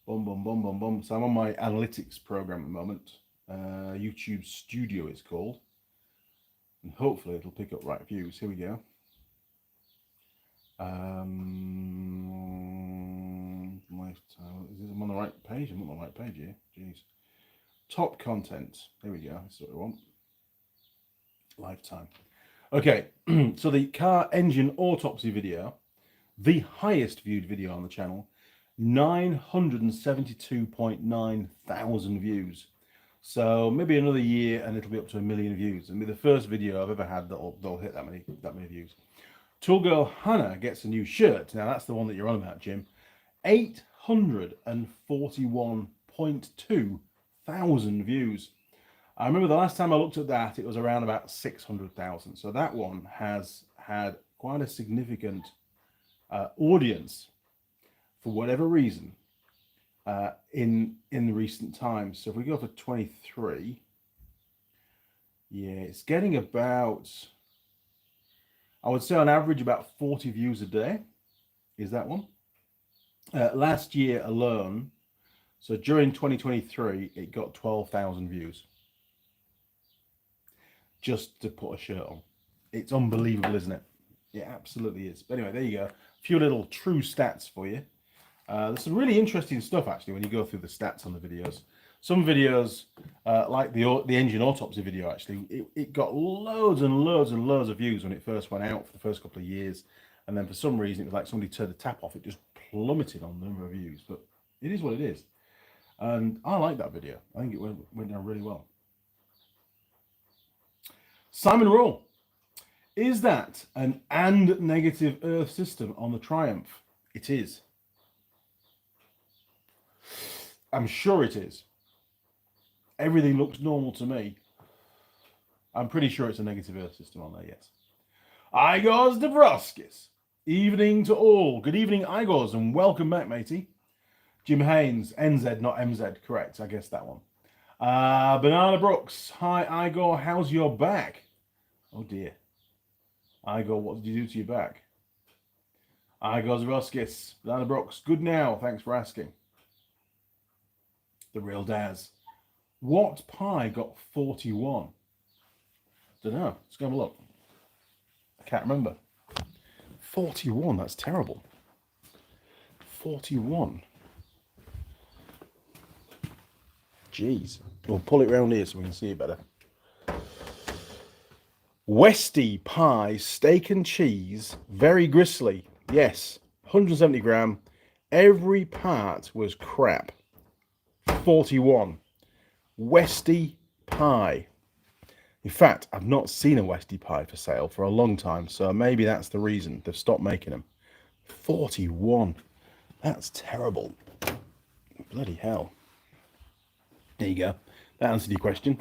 Boom, boom, boom, boom, boom. So I'm on my analytics program at the moment. YouTube Studio it's called. And hopefully it'll pick up right views. Here we go. Lifetime. Is this on the right page? I'm on the right page here. Jeez. Top content. There we go. That's what I want. Lifetime. Okay. So the car engine autopsy video, the highest viewed video on the channel, 972.9 thousand views. So maybe another year and it'll be up to 1 million views. It'll be the first video I've ever had that'll hit that many views. Tool Girl Hannah gets a new shirt. Now that's the one that you're on about, Jim. 841.2 thousand views. I remember the last time I looked at that, it was around about 600,000. So that one has had quite a significant audience for whatever reason in the recent times. So if we go for 23, yeah, it's getting about, I would say on average about 40 views a day is that one. Last year alone, so during 2023, it got 12,000 views just to put a shirt on. It's unbelievable, isn't it? It absolutely is. But anyway, there you go. A few little true stats for you. There's some really interesting stuff actually when you go through the stats on the videos. Some videos, like the engine autopsy video, actually, it got loads and loads and loads of views when it first went out for the first couple of years, and then for some reason it was like somebody turned the tap off. It just plummeted on the number of views. But it is what it is, and I like that video. I think it went down really well. Simon Roll, is that an and negative earth system on the Triumph? It is. I'm sure it is. Everything looks normal to me. I'm pretty sure it's a negative earth system on there, yes. Igors Dabroskis. Evening to all. Good evening, Igors, and welcome back, matey. Jim Haynes, NZ, not MZ, correct. I guess that one. Banana Brooks. Hi, Igor. How's your back? Oh, dear. Igor, what did you do to your back? Igor Dabroskis. Banana Brooks. Good now. Thanks for asking. The real Daz. What pie got 41? Don't know. Let's go have a look. I can't remember. 41. That's terrible. 41. Jeez. We'll pull it round here so we can see it better. Westy pie, steak and cheese, very gristly. Yes, 170 gram. Every part was crap. 41. Westy pie. In fact, I've not seen a Westy pie for sale for a long time, so maybe that's the reason they've stopped making them. 41. That's terrible. Bloody hell. There you go. That answered your question.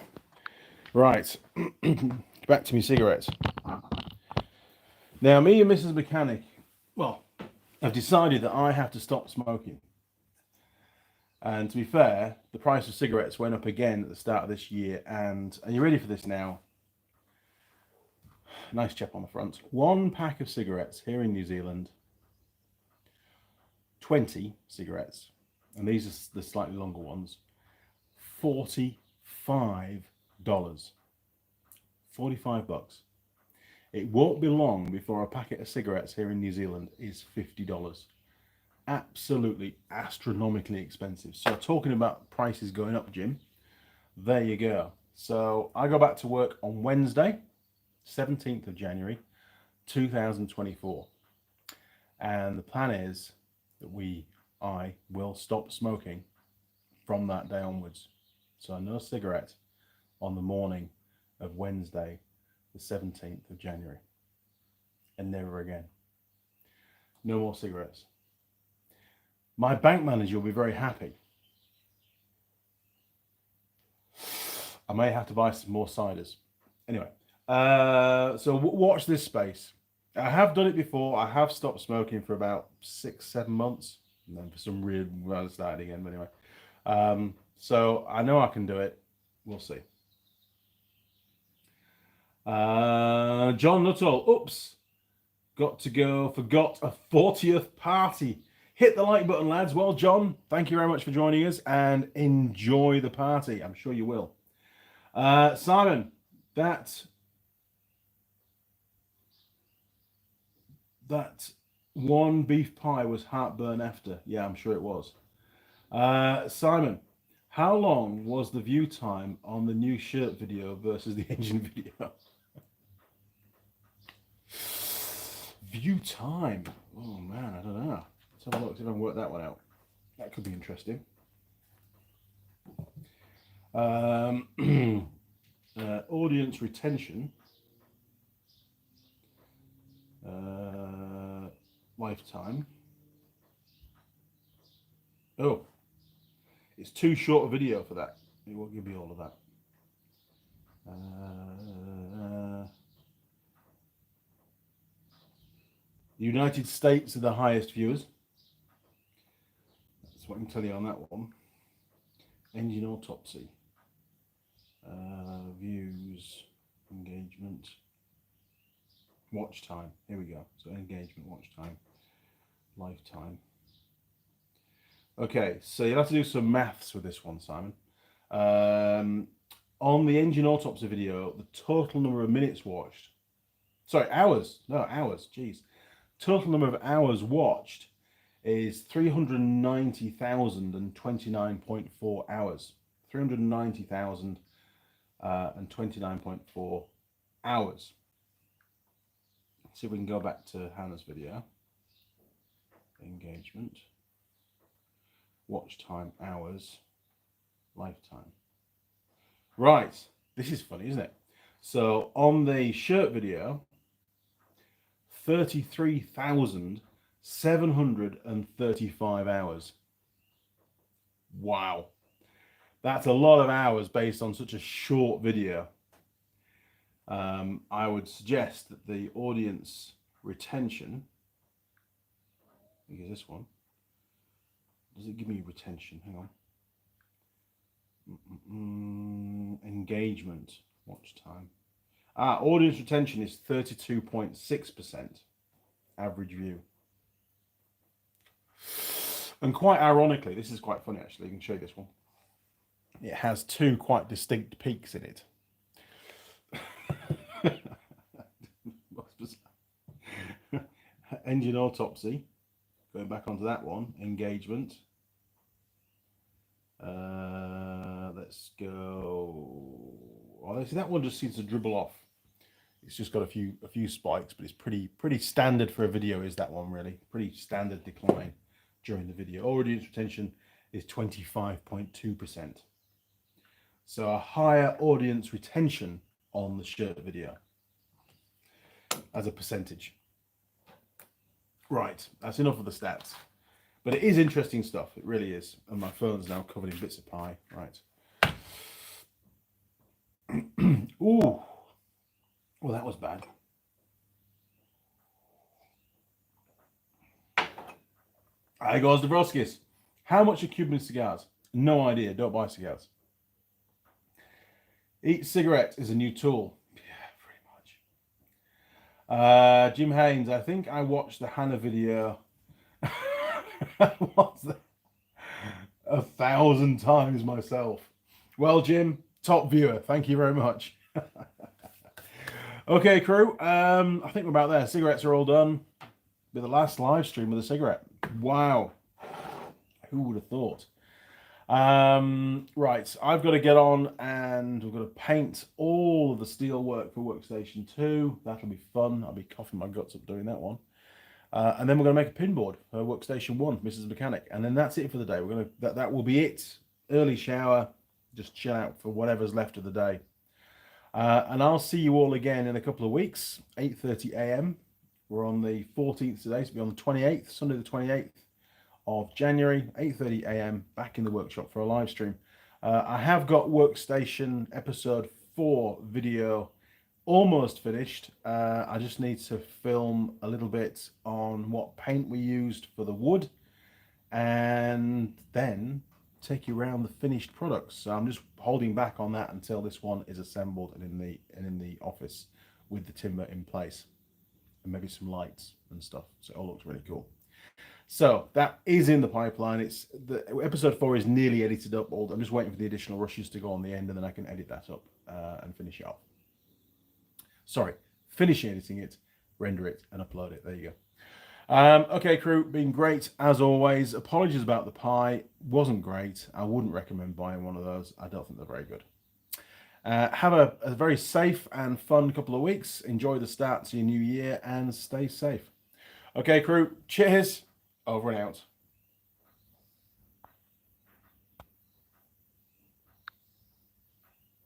Right. Back to me cigarettes. Now, me and Mrs. Mechanic, well, I've decided that I have to stop smoking. And to be fair, the price of cigarettes went up again at the start of this year. And are you ready for this now? Nice chap on the front. One pack of cigarettes here in New Zealand, 20 cigarettes, and these are the slightly longer ones, $45. $45. It won't be long before a packet of cigarettes here in New Zealand is $50. Absolutely astronomically expensive. So talking about prices going up, Jim, there you go. So I go back to work on Wednesday, 17th of January 2024, and the plan is that I will stop smoking from that day onwards. So no cigarette on the morning of Wednesday the 17th of January, and never again. No more cigarettes. My bank manager will be very happy. I may have to buy some more ciders. Anyway, so watch this space. I have done it before. I have stopped smoking for about 6-7 months, and then for some reason I started again. But anyway, so I know I can do it. We'll see. John Nuttall, oops, got to go, forgot a 40th party. Hit the like button, lads. Well, John, thank you very much for joining us, and enjoy the party. I'm sure you will. Simon, that one beef pie was heartburn after. Yeah, I'm sure it was. Simon, how long was the view time on the new shirt video versus the engine video? View time. Oh man, I don't know. Let's have a look, see if I can work that one out. That could be interesting. Audience retention. Lifetime. Oh, it's too short a video for that. It won't give me all of that. United States are the highest viewers. That's what I can tell you on that one. Engine autopsy. Views, engagement, watch time. Here we go. So engagement, watch time, lifetime. Okay, so you'll have to do some maths with this one, Simon. On the engine autopsy video, the total number of minutes watched, sorry, hours, no, hours, geez. Total number of hours watched is 390,029.4 hours. 390,029.4 hours. Let's see if we can go back to Hannah's video. Engagement, watch time, hours, lifetime. Right, this is funny, isn't it? So on the shirt video, 33,735 hours. Wow. That's a lot of hours based on such a short video. I would suggest that the audience retention, I think it's this one. Does it give me retention? Hang on. Engagement, watch time. Audience retention is 32.6% average view. And quite ironically, this is quite funny actually, you can show you this one. It has two quite distinct peaks in it. Engine autopsy, going back onto that one, engagement. Let's go. Oh, see, that one just seems to dribble off. It's just got a few spikes, but it's pretty standard for a video. Is that one really pretty standard decline during the video? Audience retention is 25.2%. So a higher audience retention on the shirt video as a percentage. Right, that's enough of the stats. But it is interesting stuff, it really is. And my phone's now covered in bits of pie. Right. Ooh. Well, that was bad. Hi, goes Dobroskis. How much are Cuban cigars? No idea. Don't buy cigars. Each cigarette is a new tool. Yeah, pretty much. Jim Haynes, I think I watched the Hannah video. What's that? 1,000 times myself. Well, Jim, top viewer. Thank you very much. Okay, crew. I think we're about there. Cigarettes are all done. Be the last live stream with a cigarette. Wow. Who would have thought? Right, I've got to get on and we've got to paint all of the steel work for Workstation 2. That'll be fun. I'll be coughing my guts up doing that one. And then we're going to make a pin board for Workstation 1, Mrs. Mechanic. And then that's it for the day. We're going to that will be it. Early shower, just chill out for whatever's left of the day. And I'll see you all again in a couple of weeks, 8:30 a.m. We're on the 14th today, so we'll be on the 28th, Sunday the 28th of January, 8:30 a.m. back in the workshop for a live stream. I have got Workstation episode 4 video almost finished. I just need to film a little bit on what paint we used for the wood and then take you around the finished products. So I'm just holding back on that until this one is assembled and in the office with the timber in place and maybe some lights and stuff. So it all looks really cool. So that is in the pipeline. It's the episode 4 is nearly edited up. I'm just waiting for the additional rushes to go on the end, and then I can edit that up and finish it off. Sorry, finish editing it, render it, and upload it. There you go. Okay, crew, been great as always. Apologies about the pie. Wasn't great. I wouldn't recommend buying one of those. I don't think they're very good. Have a very safe and fun couple of weeks. Enjoy the start to your new year and stay safe. Okay, crew, cheers. Over and out.